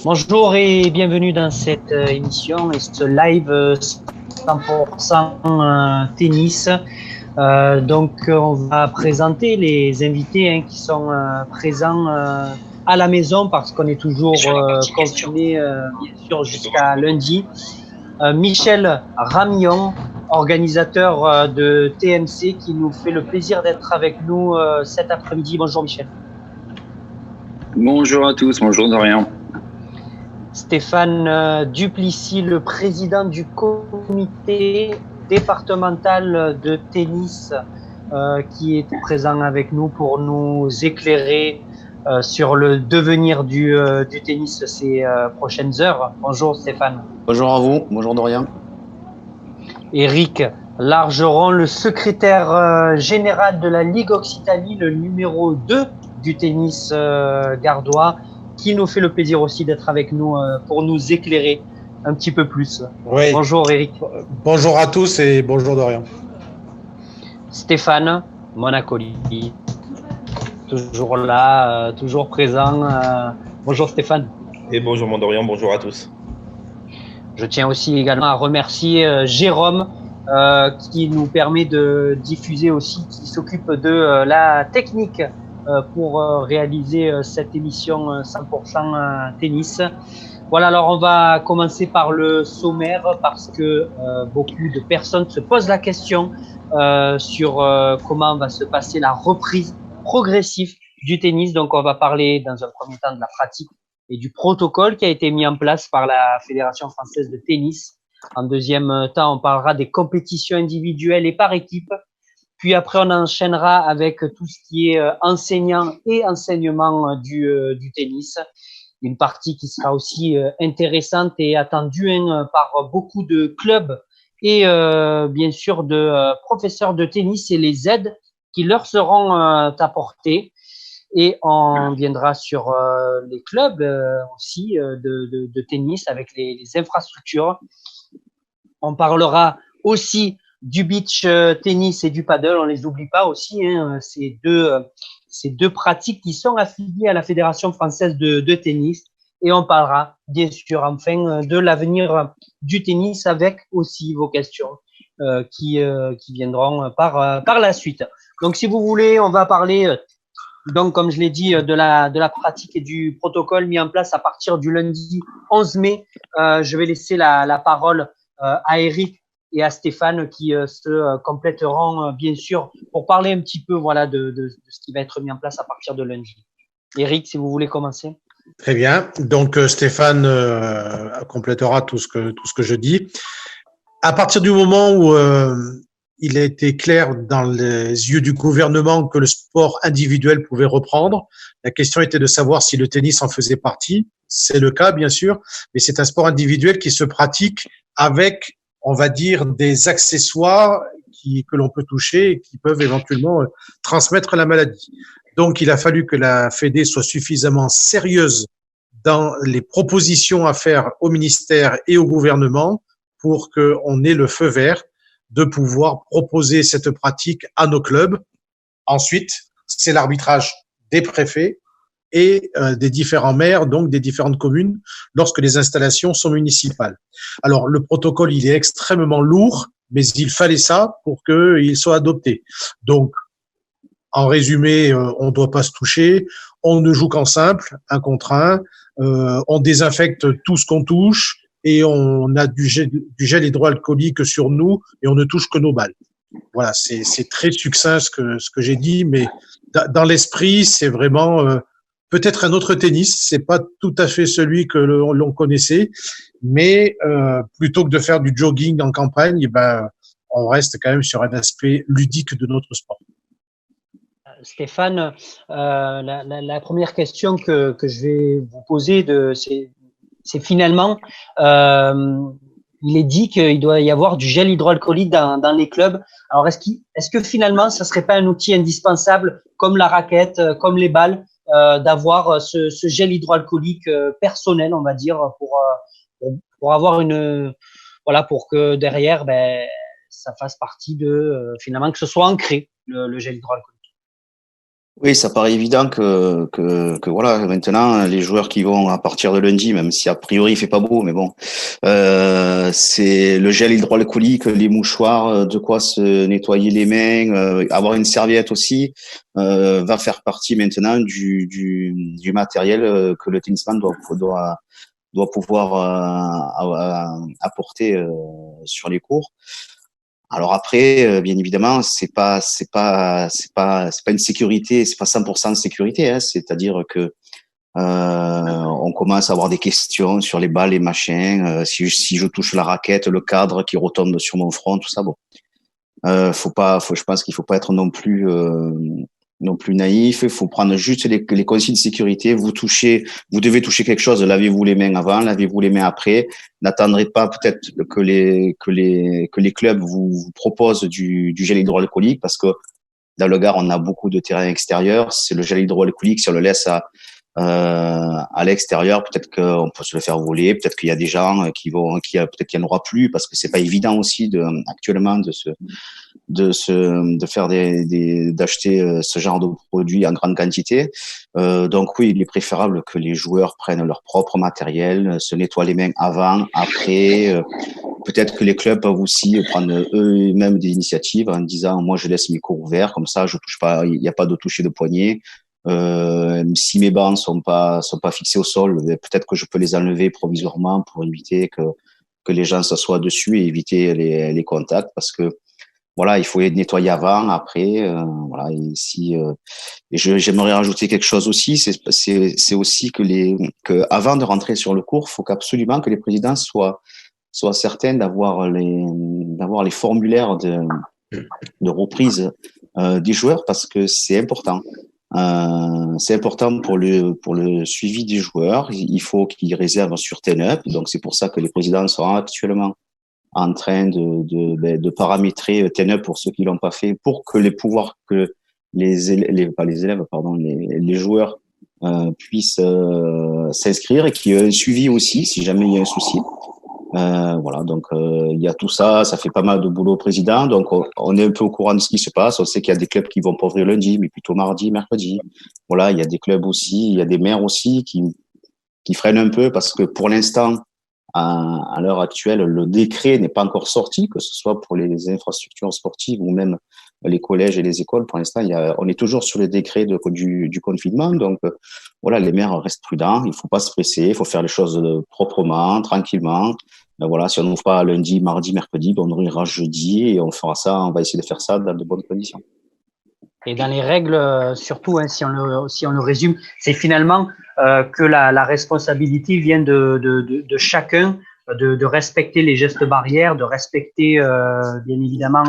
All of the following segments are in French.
Bonjour et bienvenue dans cette émission et ce live 100% tennis. On va présenter les invités qui sont présents à la maison parce qu'on est toujours confinés, bien sûr, jusqu'à lundi. Michel Ramillon, organisateur de TMC, qui nous fait le plaisir d'être avec nous cet après-midi. Bonjour Michel. Bonjour à tous, bonjour Dorian. Stéphane Duplessis, le président du comité départemental de tennis, qui est présent avec nous pour nous éclairer sur le devenir du tennis ces prochaines heures. Bonjour Stéphane. Bonjour à vous, bonjour Dorian. Éric Largeron, le secrétaire général de la Ligue Occitanie, le numéro 2 du tennis gardois, qui nous fait le plaisir aussi d'être avec nous pour nous éclairer un petit peu plus. Oui. Bonjour Éric. Bonjour à tous et bonjour Dorian. Stéphane Monacoli, toujours là, toujours présent. Bonjour Stéphane. Et bonjour mon Dorian, bonjour à tous. Je tiens aussi également à remercier Jérôme qui nous permet de diffuser aussi, qui s'occupe de la technique pour réaliser cette émission 100% tennis. Voilà, alors on va commencer par le sommaire parce que beaucoup de personnes se posent la question sur comment va se passer la reprise progressive du tennis. Donc on va parler dans un premier temps de la pratique et du protocole qui a été mis en place par la Fédération française de tennis. En deuxième temps, on parlera des compétitions individuelles et par équipe. Puis après, on enchaînera avec tout ce qui est enseignant et enseignement du tennis. Une partie qui sera aussi intéressante et attendue par beaucoup de clubs et bien sûr de professeurs de tennis et les aides qui leur seront apportées. Et on viendra sur les clubs aussi de tennis avec les infrastructures. On parlera aussi du beach tennis et du paddle, on les oublie pas aussi, ces deux pratiques qui sont affiliées à la Fédération française de tennis. Et on parlera bien sûr enfin de l'avenir du tennis avec aussi vos questions qui viendront par la suite. Donc si vous voulez, on va parler donc comme je l'ai dit de la pratique et du protocole mis en place à partir du lundi 11 mai. Je vais laisser la parole à Éric et à Stéphane qui se compléteront bien sûr pour parler un petit peu voilà de ce qui va être mis en place à partir de lundi. Éric, si vous voulez commencer. Très bien. Donc Stéphane complétera tout ce que je dis. À partir du moment où il a été clair dans les yeux du gouvernement que le sport individuel pouvait reprendre, la question était de savoir si le tennis en faisait partie. C'est le cas, bien sûr, mais c'est un sport individuel qui se pratique avec, on va dire, des accessoires que l'on peut toucher et qui peuvent éventuellement transmettre la maladie. Donc, il a fallu que la Fédé soit suffisamment sérieuse dans les propositions à faire au ministère et au gouvernement pour qu'on ait le feu vert de pouvoir proposer cette pratique à nos clubs. Ensuite, c'est l'arbitrage des préfets et des différents maires, donc des différentes communes, lorsque les installations sont municipales. Alors, le protocole, il est extrêmement lourd, mais il fallait ça pour qu'il soit adopté. Donc, en résumé, on ne doit pas se toucher, on ne joue qu'en simple, 1 contre 1, on désinfecte tout ce qu'on touche et on a du gel hydroalcoolique sur nous et on ne touche que nos balles. Voilà, c'est très succinct ce que j'ai dit, mais dans l'esprit, c'est vraiment peut-être un autre tennis. C'est pas tout à fait celui que l'on connaissait, mais plutôt que de faire du jogging en campagne, on reste quand même sur un aspect ludique de notre sport. Stéphane, la première question que je vais vous poser, c'est finalement, il est dit qu'il doit y avoir du gel hydroalcoolique dans les clubs. Alors, est-ce que finalement, ça serait pas un outil indispensable, comme la raquette, comme les balles, d'avoir ce gel hydroalcoolique personnel, on va dire, pour avoir voilà, pour que derrière, ça fasse partie finalement, que ce soit ancré, le gel hydroalcoolique. Oui, ça paraît évident que voilà, maintenant, les joueurs qui vont à partir de lundi, même si a priori il fait pas beau, mais bon, c'est le gel hydroalcoolique, les mouchoirs, de quoi se nettoyer les mains, avoir une serviette aussi, va faire partie maintenant du matériel que le tennisman doit pouvoir apporter sur les cours. Alors après, bien évidemment, c'est pas une sécurité, c'est pas 100% de sécurité, hein. C'est-à-dire que on commence à avoir des questions sur les balles, les machins, si je touche la raquette, le cadre qui retombe sur mon front, tout ça. Bon, je pense qu'il faut pas être non plus naïf. Il faut prendre juste les consignes de sécurité. Vous devez toucher quelque chose. Lavez-vous les mains avant, lavez-vous les mains après. N'attendrez pas peut-être que les clubs vous proposent du gel hydroalcoolique parce que dans le Gard, on a beaucoup de terrains extérieurs. C'est le gel hydroalcoolique. Si on le laisse à l'extérieur, peut-être qu'on peut se le faire voler. Peut-être qu'il y a des gens peut-être qu'il n'y en aura plus parce que c'est pas évident aussi actuellement d'acheter ce genre de produits en grande quantité. Donc oui, il est préférable que les joueurs prennent leur propre matériel, se nettoient les mains avant, après. Peut-être que les clubs peuvent aussi prendre eux-mêmes des initiatives en disant moi je laisse mes cours ouverts, comme ça je touche pas, il n'y a pas de toucher de poignet. Si mes bancs sont pas fixés au sol, peut-être que je peux les enlever provisoirement pour éviter que les gens s'assoient dessus et éviter les contacts parce que voilà, il faut les nettoyer avant, après, voilà. J'aimerais rajouter quelque chose aussi, c'est aussi que avant de rentrer sur le cours, faut qu'absolument que les présidents soient certains d'avoir les formulaires de reprise des joueurs parce que c'est important. C'est important pour le suivi des joueurs. Il faut qu'ils réservent sur TenUp. Donc c'est pour ça que les présidents sont actuellement en train de paramétrer TenUp pour ceux qui l'ont pas fait, pour que les joueurs puissent s'inscrire et qu'il y ait un suivi aussi si jamais il y a un souci. Voilà, donc il y a tout ça, ça fait pas mal de boulot au président, donc on est un peu au courant de ce qui se passe. On sait qu'il y a des clubs qui vont pas ouvrir lundi, mais plutôt mardi, mercredi. Voilà, il y a des clubs aussi, il y a des maires aussi qui freinent un peu parce que pour l'instant, à l'heure actuelle, le décret n'est pas encore sorti, que ce soit pour les infrastructures sportives ou même les collèges et les écoles. Pour l'instant, on est toujours sur le décret du confinement. Donc, voilà, les maires restent prudents. Il faut pas se presser. Il faut faire les choses proprement, tranquillement. Voilà, si on n'ouvre pas lundi, mardi, mercredi, on ouvrira jeudi et on fera ça. On va essayer de faire ça dans de bonnes conditions. Et dans les règles, surtout, hein, si on le résume, c'est finalement que la responsabilité vient de chacun, de respecter les gestes barrières, de respecter bien évidemment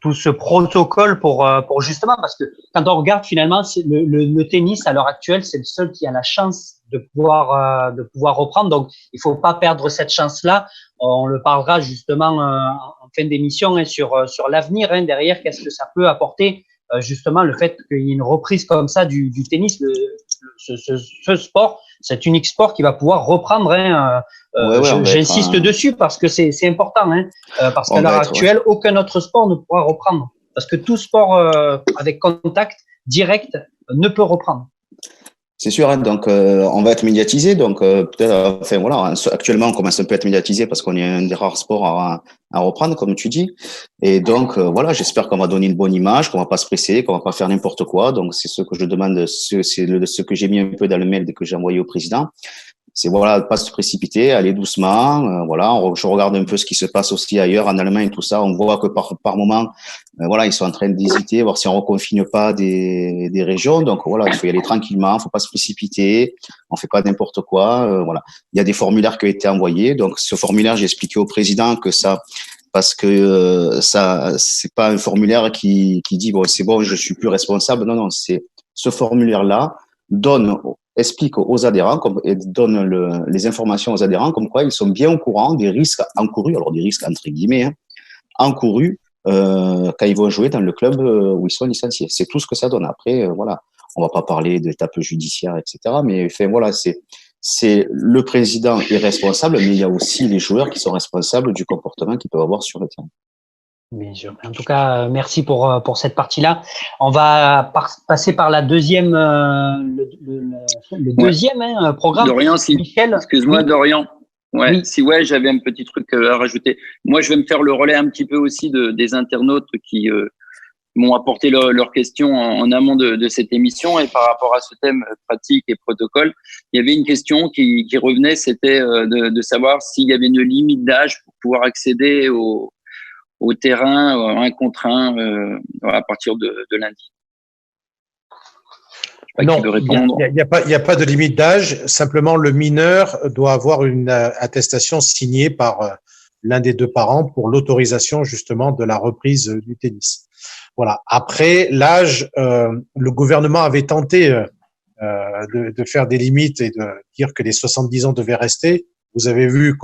tout ce protocole pour justement, parce que quand on regarde finalement, le tennis à l'heure actuelle, c'est le seul qui a la chance de pouvoir reprendre. Donc, il faut pas perdre cette chance-là. On le parlera justement en fin d'émission hein, sur l'avenir hein, derrière. Qu'est-ce que ça peut apporter justement le fait qu'il y ait une reprise comme ça du tennis, ce sport, cet unique sport qui va pouvoir reprendre. Hein, j'insiste dessus parce que c'est important, hein, parce qu'à l'heure actuelle, aucun autre sport ne pourra reprendre. Parce que tout sport avec contact direct ne peut reprendre. C'est sûr, hein, donc on va être médiatisé, donc peut-être, enfin voilà, actuellement on commence un peu à être médiatisé parce qu'on est un des rares sports à reprendre, comme tu dis, et donc voilà, j'espère qu'on va donner une bonne image, qu'on va pas se presser, qu'on va pas faire n'importe quoi, donc c'est ce que je demande, c'est ce que j'ai mis un peu dans le mail que j'ai envoyé au président. C'est voilà, pas se précipiter, aller doucement. Voilà, je regarde un peu ce qui se passe aussi ailleurs en Allemagne, tout ça. On voit que par moment, voilà, ils sont en train d'hésiter, voir si on reconfine pas des régions. Donc voilà, il faut y aller tranquillement, faut pas se précipiter, on fait pas n'importe quoi. Voilà, il y a des formulaires qui ont été envoyés. Donc ce formulaire, j'ai expliqué au président que ça, parce que ça, c'est pas un formulaire qui dit bon, c'est bon, je suis plus responsable. Non, non, c'est ce formulaire-là explique aux adhérents et donne les informations aux adhérents comme quoi ils sont bien au courant des risques encourus, alors des risques entre guillemets, hein, encourus quand ils vont jouer dans le club où ils sont licenciés. C'est tout ce que ça donne. Après, voilà, on va pas parler d'étapes judiciaires, etc. Mais enfin voilà, c'est le président est responsable, mais il y a aussi les joueurs qui sont responsables du comportement qu'ils peuvent avoir sur le terrain. Bien sûr. En tout cas, merci pour cette partie-là. On va passer par la deuxième, le Ouais. deuxième programme. Dorian, Michel, excuse-moi, oui, Dorian. Ouais, oui. j'avais un petit truc à rajouter. Moi, je vais me faire le relais un petit peu aussi des internautes qui m'ont apporté leurs questions en amont de cette émission. Et par rapport à ce thème pratique et protocole, il y avait une question qui revenait, c'était de savoir s'il y avait une limite d'âge pour pouvoir accéder au terrain, un contre un, à partir de lundi. Non, il n'y a pas de limite d'âge. Simplement, le mineur doit avoir une attestation signée par l'un des deux parents pour l'autorisation justement de la reprise du tennis. Voilà. Après, l'âge, le gouvernement avait tenté de faire des limites et de dire que les 70 ans devaient rester. Vous avez vu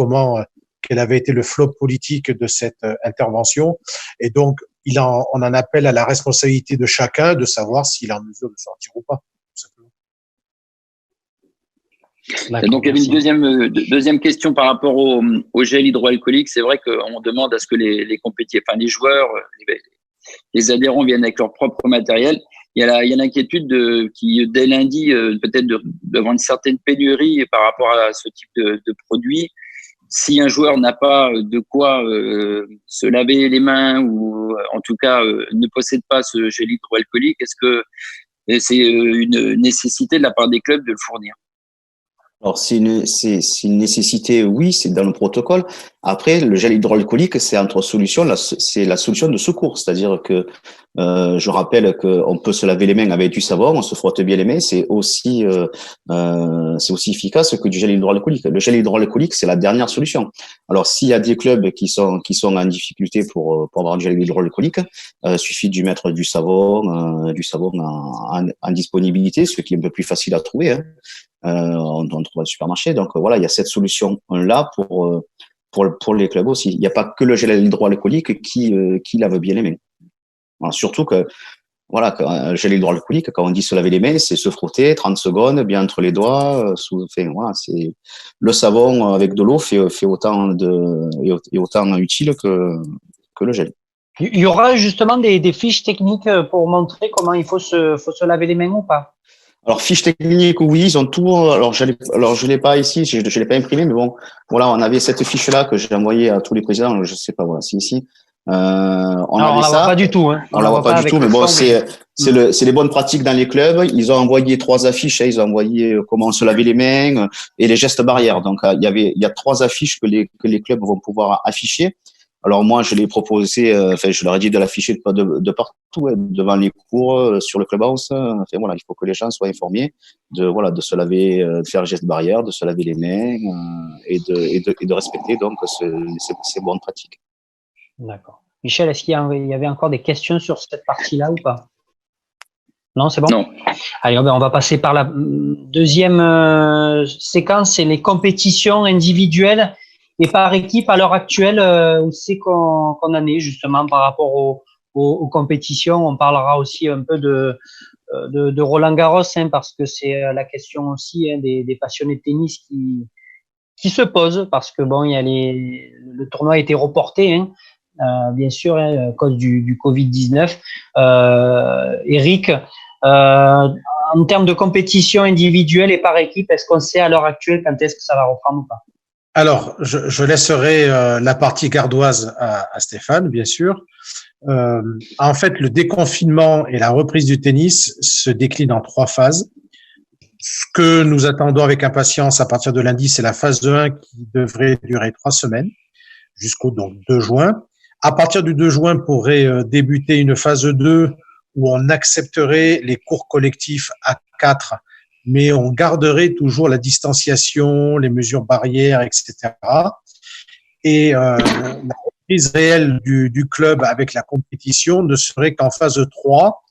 quel avait été le flop politique de cette intervention. Et donc, on en appelle à la responsabilité de chacun de savoir s'il est en mesure de sortir ou pas. Et donc, il y avait une deuxième question par rapport au gel hydroalcoolique. C'est vrai qu'on demande à ce que les joueurs, les adhérents viennent avec leur propre matériel. Il y a l'inquiétude qui, dès lundi, peut-être devant une certaine pénurie par rapport à ce type de produit. Si un joueur n'a pas de quoi se laver les mains ou en tout cas ne possède pas ce gel hydroalcoolique, est-ce que c'est une nécessité de la part des clubs de le fournir? Alors, c'est une nécessité, oui, c'est dans le protocole. Après, le gel hydroalcoolique, c'est c'est la solution de secours. C'est-à-dire que, je rappelle qu'on peut se laver les mains avec du savon, on se frotte bien les mains, c'est aussi efficace que du gel hydroalcoolique. Le gel hydroalcoolique, c'est la dernière solution. Alors, s'il y a des clubs qui sont en difficulté pour avoir du gel hydroalcoolique, suffit de mettre du savon en disponibilité, ce qui est un peu plus facile à trouver, hein. On trouve au supermarché. Donc voilà, il y a cette solution-là pour les clubs aussi. Il n'y a pas que le gel hydroalcoolique qui lave bien les mains. Voilà, surtout que voilà, gel hydroalcoolique, quand on dit se laver les mains, c'est se frotter 30 secondes bien entre les doigts. Voilà, c'est le savon avec de l'eau fait autant utile que le gel. Il y aura justement des fiches techniques pour montrer comment il faut se laver les mains ou pas? Alors, fiche technique, oui, ils ont tout. Alors, je l'ai pas ici, je l'ai pas imprimé, mais bon, voilà, on avait cette fiche-là que j'ai envoyée à tous les présidents. Je sais pas, voilà, c'est ici. On la voit pas du tout, hein. On la voit pas du tout, mais bon, c'est les bonnes pratiques dans les clubs. Ils ont envoyé 3 affiches, hein, ils ont envoyé comment se laver les mains et les gestes barrières. Donc, il y a 3 affiches que les clubs vont pouvoir afficher. Alors moi, je l'ai proposé, je leur ai dit de l'afficher de partout, hein, devant les cours, sur le clubhouse. Enfin voilà, il faut que les gens soient informés de se laver, de faire le geste barrière, de se laver les mains et de respecter donc ces bonnes pratiques. D'accord. Michel, est-ce qu'il y avait encore des questions sur cette partie-là ou pas? Non, c'est bon? Non. Allez, on va passer par la deuxième séquence, c'est les compétitions individuelles et par équipe à l'heure actuelle, où c'est qu'on en est justement par rapport aux compétitions. On parlera aussi un peu de Roland Garros, hein, parce que c'est la question aussi, hein, des passionnés de tennis qui se pose, parce que bon, le tournoi a été reporté, hein, bien sûr, hein, à cause du Covid-19. Eric, en termes de compétition individuelle et par équipe, est-ce qu'on sait à l'heure actuelle quand est-ce que ça va reprendre ou pas? Alors, je laisserai la partie gardoise à Stéphane, bien sûr. En fait, le déconfinement et la reprise du tennis se déclinent en 3 phases. Ce que nous attendons avec impatience à partir de lundi, c'est la phase 1 qui devrait durer 3 semaines, jusqu'au 2 juin. À partir du 2 juin pourrait débuter une phase 2 où on accepterait les cours collectifs à 4, mais on garderait toujours la distanciation, les mesures barrières, etc. Et la reprise réelle du club avec la compétition ne serait qu'en phase 3.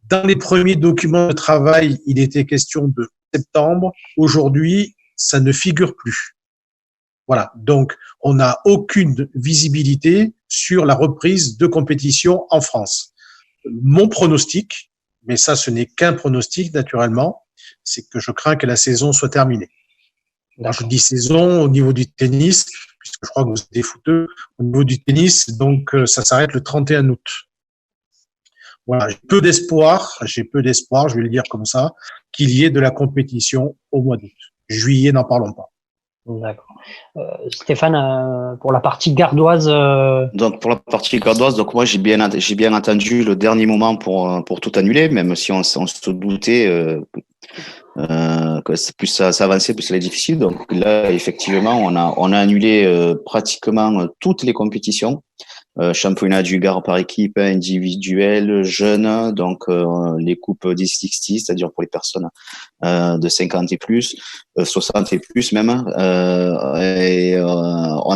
Dans les premiers documents de travail, il était question de septembre. Aujourd'hui, ça ne figure plus. Voilà. Donc, on n'a aucune visibilité sur la reprise de compétition en France. Mon pronostic, mais ça, ce n'est qu'un pronostic, naturellement, c'est que je crains que la saison soit terminée. Quand je dis saison, au niveau du tennis, puisque que je crois que vous êtes des footeux au niveau du tennis, donc ça s'arrête le 31 août. Voilà, j'ai peu d'espoir, je vais le dire comme ça, qu'il y ait de la compétition au mois d'août. Juillet, n'en parlons pas. D'accord. Stéphane, pour la partie gardoise. Donc pour la partie gardoise, donc moi j'ai bien attendu le dernier moment pour tout annuler, même si on se doutait que plus ça avançait, plus c'était difficile. Donc là effectivement on a annulé pratiquement toutes les compétitions. Championnat du Gard par équipe, individuel, jeune, donc les coupes D60, c'est-à-dire pour les personnes de 50 et plus, 60 et plus même. On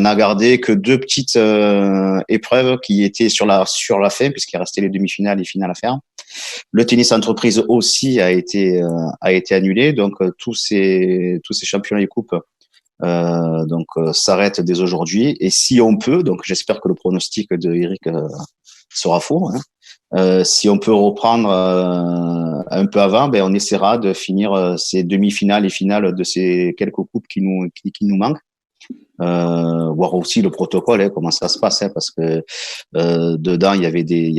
a gardé que deux petites épreuves qui étaient sur la fin, puisqu'il restait les demi-finales et finales à faire. Le tennis entreprise aussi a été annulé, donc tous ces championnats et coupes s'arrête dès aujourd'hui, et si on peut, donc j'espère que le pronostic de Eric sera faux, hein, si on peut reprendre un peu avant, ben on essaiera de finir ces demi-finales et finales de ces quelques coupes qui nous manquent, voir aussi le protocole, hein, comment ça se passe, hein, parce que dedans il y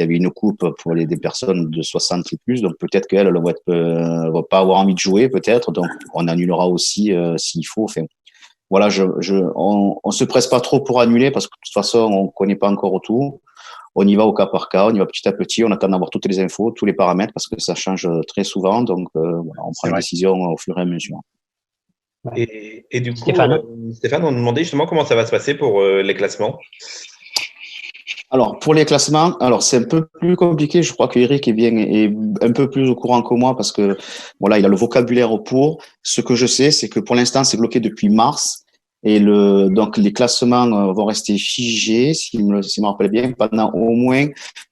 avait une coupe pour des personnes de 60 et plus, donc peut-être qu'elle va pas avoir envie de jouer, peut-être, donc on annulera aussi s'il faut. Enfin, voilà, on se presse pas trop pour annuler parce que de toute façon, on connaît pas encore tout. On y va au cas par cas, on y va petit à petit. On attend d'avoir toutes les infos, tous les paramètres parce que ça change très souvent. Donc, voilà, on prend une décision au fur et à mesure. Et du coup, Stéphane, on nous demandait justement comment ça va se passer pour les classements. Alors, pour les classements, c'est un peu plus compliqué. Je crois que Eric est un peu plus au courant que moi parce que, voilà, il a le vocabulaire pour. Ce que je sais, c'est que pour l'instant, c'est bloqué depuis mars. Et donc, les classements vont rester figés, si je me rappelle bien, pendant au moins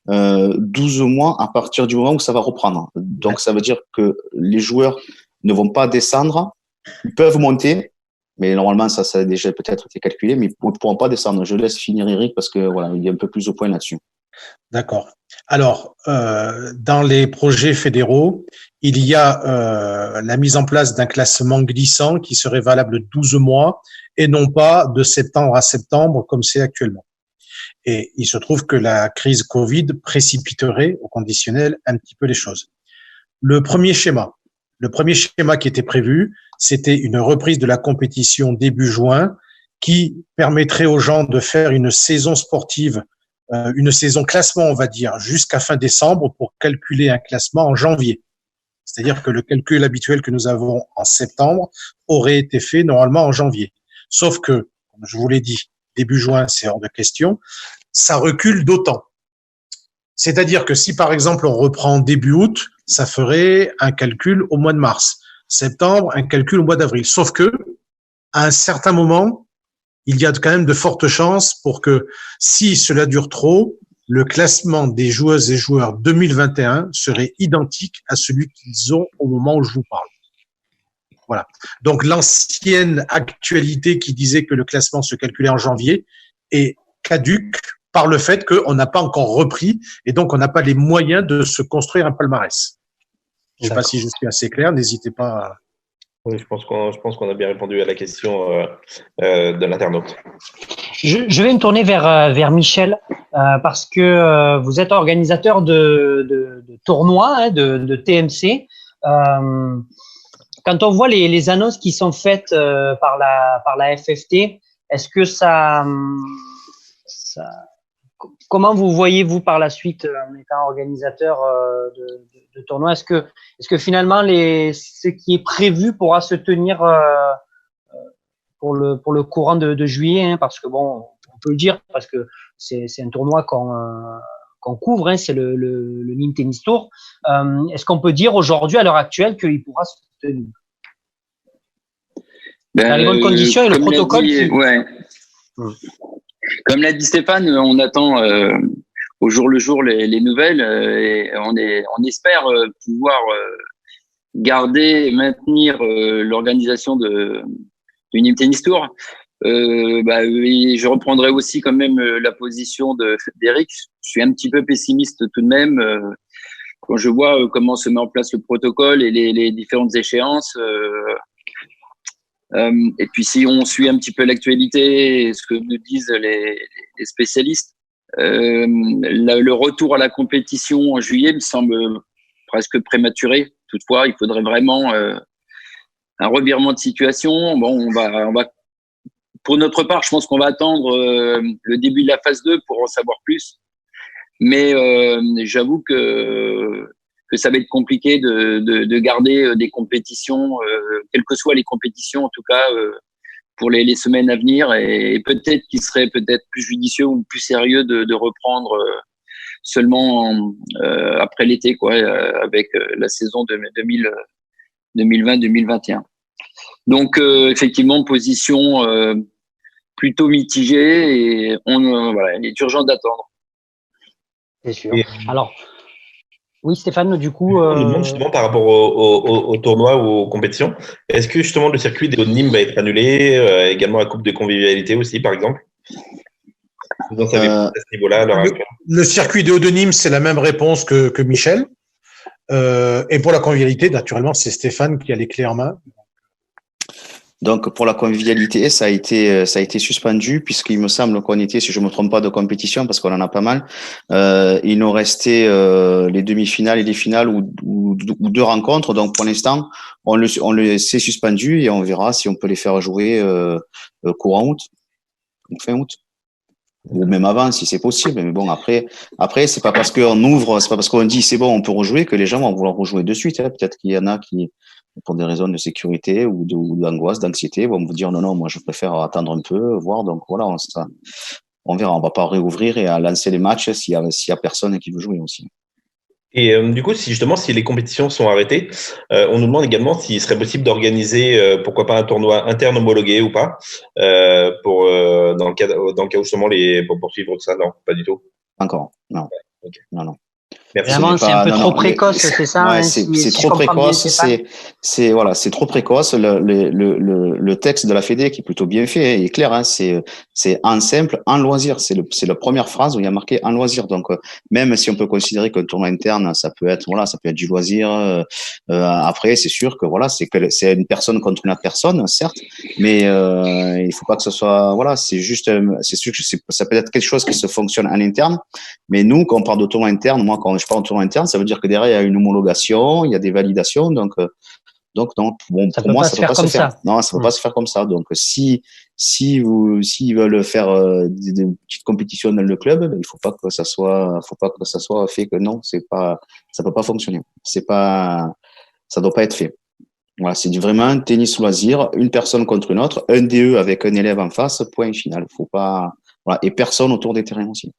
12 mois à partir du moment où ça va reprendre. Donc, ça veut dire que les joueurs ne vont pas descendre. Ils peuvent monter, mais normalement, ça a déjà peut-être été calculé, mais ils ne pourront pas descendre. Je laisse finir Eric parce que voilà, il est un peu plus au point là-dessus. D'accord. Alors, dans les projets fédéraux, il y a la mise en place d'un classement glissant qui serait valable 12 mois et non pas de septembre à septembre comme c'est actuellement. Et il se trouve que la crise Covid précipiterait au conditionnel un petit peu les choses. Le premier schéma qui était prévu, c'était une reprise de la compétition début juin qui permettrait aux gens de faire une saison sportive, une saison classement, on va dire, jusqu'à fin décembre pour calculer un classement en janvier. C'est-à-dire que le calcul habituel que nous avons en septembre aurait été fait normalement en janvier. Sauf que, comme je vous l'ai dit, début juin, c'est hors de question, ça recule d'autant. C'est-à-dire que si, par exemple, on reprend début août, ça ferait un calcul au mois de mars. Septembre, un calcul au mois d'avril. Sauf que, à un certain moment, il y a quand même de fortes chances pour que, si cela dure trop, le classement des joueuses et joueurs 2021 serait identique à celui qu'ils ont au moment où je vous parle. Voilà. Donc, l'ancienne actualité qui disait que le classement se calculait en janvier est caduque par le fait qu'on n'a pas encore repris et donc on n'a pas les moyens de se construire un palmarès. Je ne sais pas si je suis assez clair, n'hésitez pas à... Oui, je pense qu'on a bien répondu à la question de l'internaute. Je vais me tourner vers Michel parce que vous êtes organisateur de tournois, hein, de TMC. Quand on voit les annonces qui sont faites par la FFT, est-ce que ça comment vous voyez-vous par la suite en étant organisateur de tournois? Est-ce que finalement ce qui est prévu pourra se tenir pour le courant de juillet, hein, parce que bon, on peut le dire parce que c'est un tournoi qu'on couvre, hein, c'est le Nîmes Tennis Tour. Est-ce qu'on peut dire aujourd'hui, à l'heure actuelle, qu'il pourra se tenir dans les bonnes conditions et le protocole ouais. Comme l'a dit Stéphane, on attend au jour le jour les nouvelles et on espère pouvoir garder et maintenir l'organisation du Nîmes Tennis Tour. Je reprendrai aussi quand même la position d'Eric. Je suis un petit peu pessimiste tout de même quand je vois comment se met en place le protocole et les différentes échéances. Et puis si on suit un petit peu l'actualité et ce que nous disent les spécialistes, le retour à la compétition en juillet me semble presque prématuré. Toutefois, il faudrait vraiment un revirement de situation. Bon, on va pour notre part, je pense qu'on va attendre le début de la phase 2 pour en savoir plus. Mais j'avoue que ça va être compliqué de garder des compétitions, quelles que soient les compétitions, en tout cas pour les semaines à venir. Et peut-être qu'il serait peut-être plus judicieux ou plus sérieux de reprendre seulement après l'été, quoi, avec la saison de 2020-2021. Donc effectivement, position plutôt mitigée et voilà, il est urgent d'attendre. C'est sûr. Alors, oui, Stéphane, du coup. On nous demande justement par rapport au tournoi ou aux compétitions, est-ce que justement le circuit des Nîmes va être annulé, également la Coupe de convivialité aussi, par exemple? Vous en savez plus à ce niveau-là à l'heure actuelle? Le circuit des Hauts-de-Nîmes, c'est la même réponse que Michel. Et pour la convivialité, naturellement, c'est Stéphane qui a les clés en main. Donc, pour la convivialité, ça a été suspendu puisqu'il me semble qu'on était, si je me trompe pas, de compétition parce qu'on en a pas mal. Il nous restait les demi-finales et les finales ou 2 rencontres. Donc, pour l'instant, c'est suspendu et on verra si on peut les faire jouer courant août, fin août. Ou même avant, si c'est possible. Mais bon, après, c'est pas parce qu'on ouvre, c'est pas parce qu'on dit c'est bon, on peut rejouer que les gens vont vouloir rejouer de suite. Hein. Peut-être qu'il y en a qui, pour des raisons de sécurité ou d'angoisse, d'anxiété, vont vous dire non, moi je préfère attendre un peu, voir. Donc voilà, on verra. On va pas réouvrir et à lancer les matchs s'il y a personne qui veut jouer aussi. Et du coup, si les compétitions sont arrêtées, on nous demande également s'il serait possible d'organiser, pourquoi pas un tournoi interne homologué ou pas, dans le cas où justement pour poursuivre ça. Non, pas du tout. Encore, non. Okay. Non. Merci. Vraiment, c'est un peu trop précoce, c'est ça? Ouais, c'est trop précoce. C'est trop précoce. Le texte de la Fédé qui est plutôt bien fait est clair. Hein, c'est en simple, en loisir. C'est la première phrase où il y a marqué en loisir. Donc même si on peut considérer qu'un tournoi interne, ça peut être du loisir. Après, c'est sûr que c'est une personne contre une autre personne, certes, mais il faut pas que ce soit c'est sûr que ça peut être quelque chose qui se fonctionne en interne. Mais nous, quand on parle de tournoi interne, moi quand je parle de tournoi interne, ça veut dire que derrière il y a une homologation, il y a des validations, donc non, bon, pour moi ça peut pas se faire. Non, ça peut pas se faire comme ça. Donc s'ils veulent faire des petites compétitions dans le club, il faut pas que ça soit fait que non, ça peut pas fonctionner. Ça doit pas être fait. Voilà, c'est vraiment un tennis loisir, une personne contre une autre, un DE avec un élève en face, point final. Faut pas, et personne autour des terrains aussi.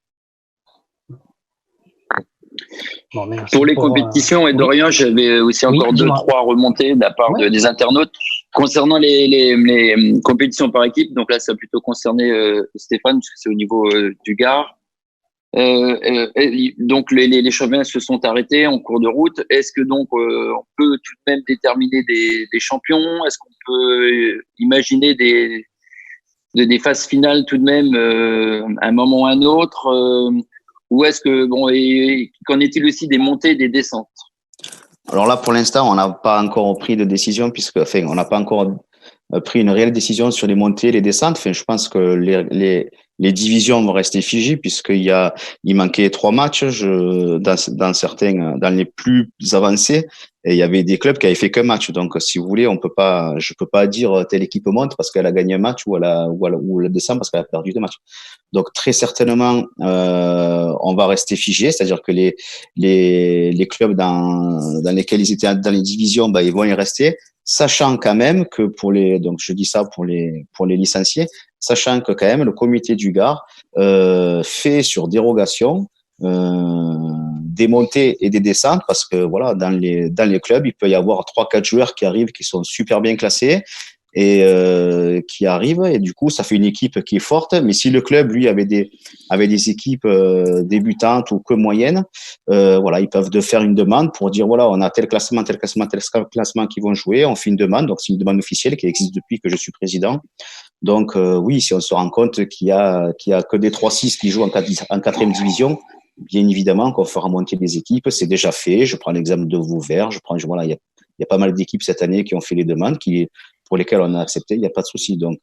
Bon, pour les compétitions, et Dorian, j'avais aussi encore 2-3 remontées de la part des internautes concernant les compétitions par équipe. Donc là, ça a plutôt concerné Stéphane, parce que c'est au niveau du Gard. Donc les championnats se sont arrêtés en cours de route. Est-ce que donc on peut tout de même déterminer des champions? Est-ce qu'on peut imaginer des phases finales tout de même à un moment ou à un autre? Ou est-ce que qu'en est-il aussi des montées et des descentes? Alors là, pour l'instant, on n'a pas encore pris de décision on n'a pas encore pris une réelle décision sur les montées et les descentes. Je pense que les divisions vont rester figées il manquait 3 matchs dans les plus avancés. Et il y avait des clubs qui avaient fait qu'un match. Donc, si vous voulez, je peux pas dire telle équipe monte parce qu'elle a gagné un match ou elle descend parce qu'elle a perdu 2 matchs. Donc, très certainement, on va rester figé. C'est-à-dire que les clubs dans lesquels ils étaient dans les divisions, ils vont y rester. Sachant quand même que donc je dis ça pour les licenciés, sachant que quand même le comité du Gard fait sur dérogation des montées et des descentes parce que dans les clubs il peut y avoir 3-4 joueurs qui arrivent qui sont super bien classés et qui arrivent et du coup ça fait une équipe qui est forte. Mais si le club lui avait des équipes débutantes ou que moyennes, ils peuvent faire une demande pour dire on a tel classement qui vont jouer, on fait une demande. Donc c'est une demande officielle qui existe depuis que je suis président. Donc oui, si on se rend compte qu'il y a que des 3-6 qui jouent en 4e division, bien évidemment qu'on fera monter des équipes. C'est déjà fait. Je prends l'exemple de Vauvert. Il y a pas mal d'équipes cette année qui ont fait les demandes, pour lesquels on a accepté, il n'y a pas de souci. Donc,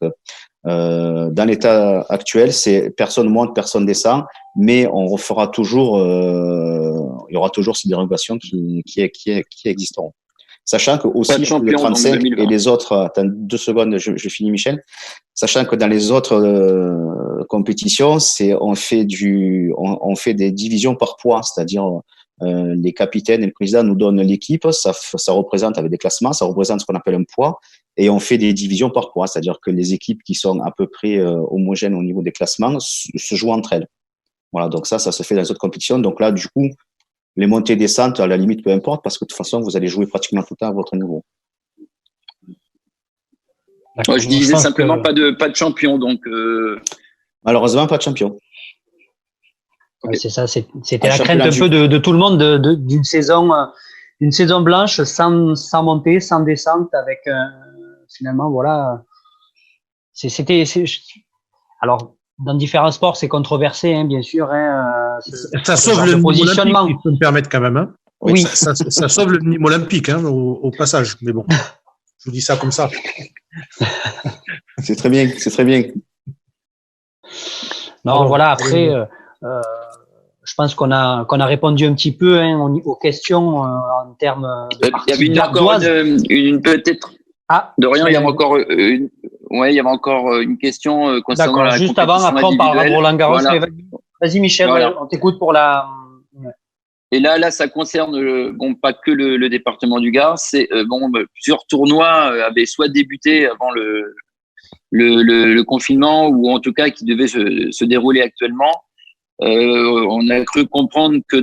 dans l'état actuel, c'est personne monte, personne descend, mais on refera toujours, il y aura toujours ces dérogations qui existeront. Sachant que aussi le 35 et les autres, attends 2 secondes, je finis Michel. Sachant que dans les autres compétitions, on fait des divisions par poids, c'est-à-dire les capitaines et le président nous donnent l'équipe, ça représente avec des classements, ça représente ce qu'on appelle un poids, et on fait des divisions par poids, c'est-à-dire que les équipes qui sont à peu près homogènes au niveau des classements se jouent entre elles. Voilà, donc ça se fait dans les autres compétitions. Donc là, du coup, les montées et descentes, à la limite, peu importe, parce que de toute façon, vous allez jouer pratiquement tout le temps à votre niveau. Je disais simplement pas de champion, donc. Malheureusement, pas de champion. Okay. C'est ça, c'était la crainte un peu de tout le monde d'une saison blanche sans montée, sans descente, avec finalement voilà. Alors dans différents sports, c'est controversé, hein, bien sûr. Hein, ça sauve le positionnement. Il peut me permettre quand même. Hein. Oui. Ça sauve le Nîmes olympique, hein, au passage. Mais bon, je vous dis ça comme ça. C'est très bien, c'est très bien. Non, voilà. Après, je pense qu'on a répondu un petit peu aux questions en termes. Il y avait encore une peut-être. Ah. De rien, il y avait encore une. Ouais, il y avait encore une question concernant la juste avant, après on parlera de Roland Garros. Voilà. Vas-y Michel, voilà. On t'écoute pour la. Et là, ça concerne pas que le département du Gard. C'est plusieurs tournois avaient soit débuté avant le confinement ou en tout cas qui devaient se dérouler actuellement. On a cru comprendre que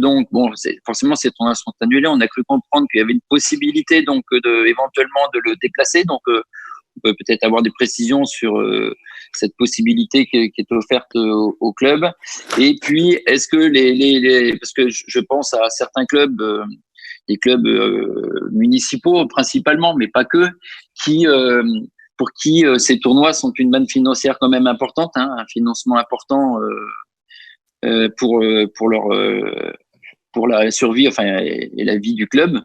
forcément ces tournois sont annulés. On a cru comprendre qu'il y avait une possibilité éventuellement de le déplacer. Donc on peut peut-être avoir des précisions sur cette possibilité qui est offerte au club. Et puis, est-ce que parce que je pense à certains clubs, des clubs municipaux principalement, mais pas que, pour qui ces tournois sont une manne financière quand même importante, hein, un financement important pour la survie, et la vie du club.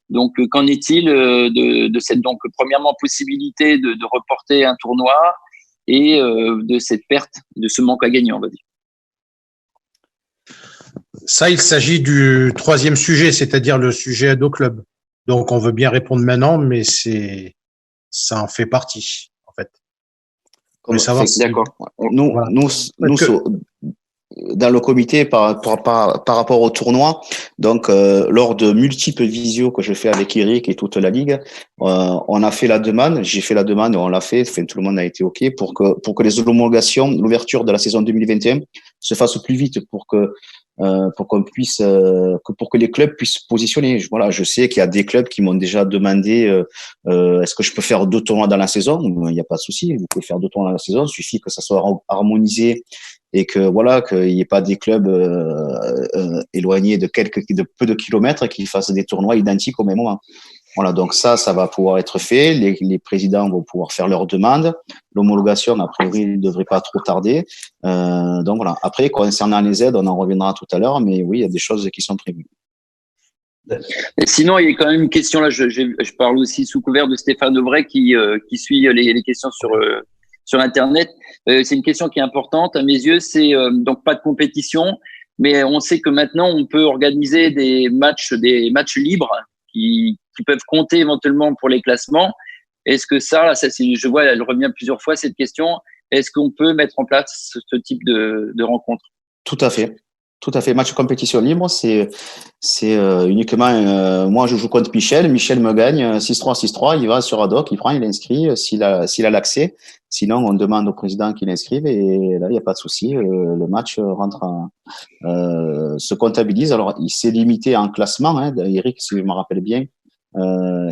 Donc, qu'en est-il de cette premièrement possibilité de reporter un tournoi et de cette perte, de ce manque à gagner, on va dire. Ça, il s'agit du 3e sujet, c'est-à-dire le sujet aide au club. Donc, on veut bien répondre maintenant, mais ça en fait partie, en fait. D'accord. Nous, dans le comité par rapport au tournoi, donc lors de multiples visios que je fais avec Eric et toute la ligue, on a fait la demande, j'ai fait la demande et on l'a fait, tout le monde a été OK pour que les homologations, l'ouverture de la saison 2021 se fasse plus vite pour qu'on puisse pour que les clubs puissent se positionner. Voilà, je sais qu'il y a des clubs qui m'ont déjà demandé est-ce que je peux faire 2 tournois dans la saison? Il n'y a pas de souci, vous pouvez faire 2 tournois dans la saison, il suffit que ça soit harmonisé et que voilà, qu'il n'y ait pas des clubs éloignés de peu de kilomètres qui fassent des tournois identiques au même moment. Voilà, donc ça va pouvoir être fait. Les présidents vont pouvoir faire leurs demandes. L'homologation, a priori, ne devrait pas trop tarder. Donc voilà. Après, concernant les aides, on en reviendra tout à l'heure, mais oui, il y a des choses qui sont prévues. Et sinon, il y a quand même une question là. Je parle aussi sous couvert de Stéphane Devray qui suit les questions sur Internet. C'est une question qui est importante à mes yeux. C'est donc pas de compétition, mais on sait que maintenant on peut organiser des matchs libres qui peuvent compter éventuellement pour les classements. Est-ce que je vois, elle revient plusieurs fois cette question. Est-ce qu'on peut mettre en place ce type de rencontre? Tout à fait. Tout à fait. Match compétition libre, c'est uniquement moi je joue contre Michel. Michel me gagne 6-3, 6-3. Il va sur Haddock, il prend, il inscrit s'il a l'accès. Sinon, on demande au président qu'il inscrive et là il n'y a pas de souci. Le match rentre se comptabilise. Alors il s'est limité en classement. Hein, Eric, si je me rappelle bien,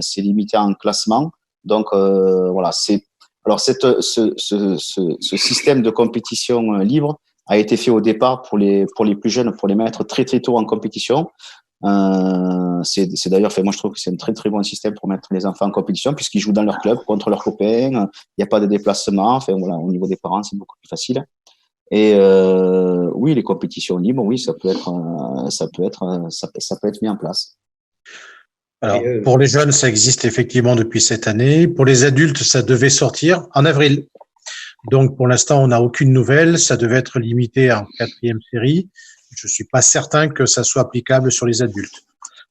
c'est limité en classement. Donc voilà. Alors ce système de compétition libre a été fait au départ pour les plus jeunes, pour les mettre très très tôt en compétition. C'est d'ailleurs moi je trouve que c'est un très très bon système pour mettre les enfants en compétition puisqu'ils jouent dans leur club contre leurs copains. Il n'y a pas de déplacement. Voilà, au niveau des parents c'est beaucoup plus facile. Et oui, les compétitions libres, oui, ça peut être mis en place. Alors, pour les jeunes, ça existe effectivement depuis cette année. Pour les adultes, ça devait sortir en avril. Donc, pour l'instant, on n'a aucune nouvelle. Ça devait être limité en 4e série. Je suis pas certain que ça soit applicable sur les adultes.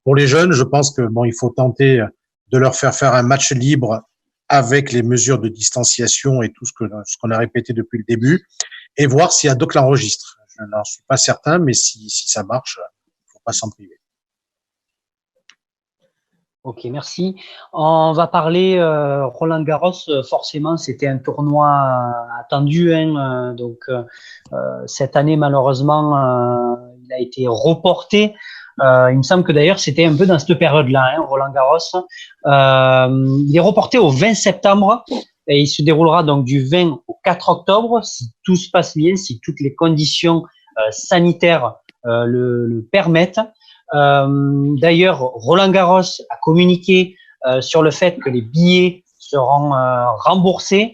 Pour les jeunes, je pense que il faut tenter de leur faire un match libre avec les mesures de distanciation et tout ce qu'on a répété depuis le début, et voir s'il y a d'autres l'enregistrent. Je n'en suis pas certain, mais si ça marche, il faut pas s'en priver. Ok, merci. On va parler Roland Garros. Forcément, c'était un tournoi attendu, cette année, malheureusement, il a été reporté. Il me semble que d'ailleurs, c'était un peu dans cette période-là, Roland Garros. Il est reporté au 20 septembre et il se déroulera donc du 20 au 4 octobre, si tout se passe bien, si toutes les conditions sanitaires le permettent. D'ailleurs, Roland Garros a communiqué sur le fait que les billets seront remboursés.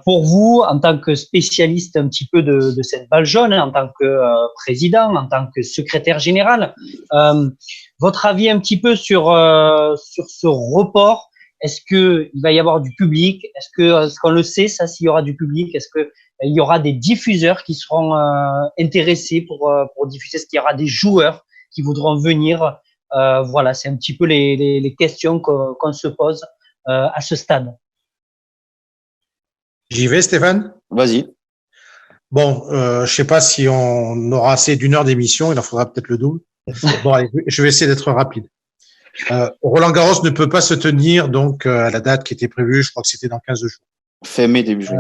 Pour vous, en tant que spécialiste un petit peu de cette balle jaune, en tant que président, en tant que secrétaire général, votre avis un petit peu sur ce report? Est-ce que il va y avoir du public? Est-ce qu'on le sait, ça, s'il y aura du public? Est-ce que il y aura des diffuseurs qui seront intéressés pour diffuser? Est-ce qu'il y aura des joueurs qui voudront venir? Voilà, c'est un petit peu les questions qu'on se pose à ce stade. J'y vais, Stéphane? Vas-y. Bon, je sais pas si on aura assez d'1 heure d'émission, il en faudra peut-être le double. Bon, allez, je vais essayer d'être rapide. Roland Garros ne peut pas se tenir donc à la date qui était prévue, je crois que c'était dans 15 jours. Fin mai, début juin.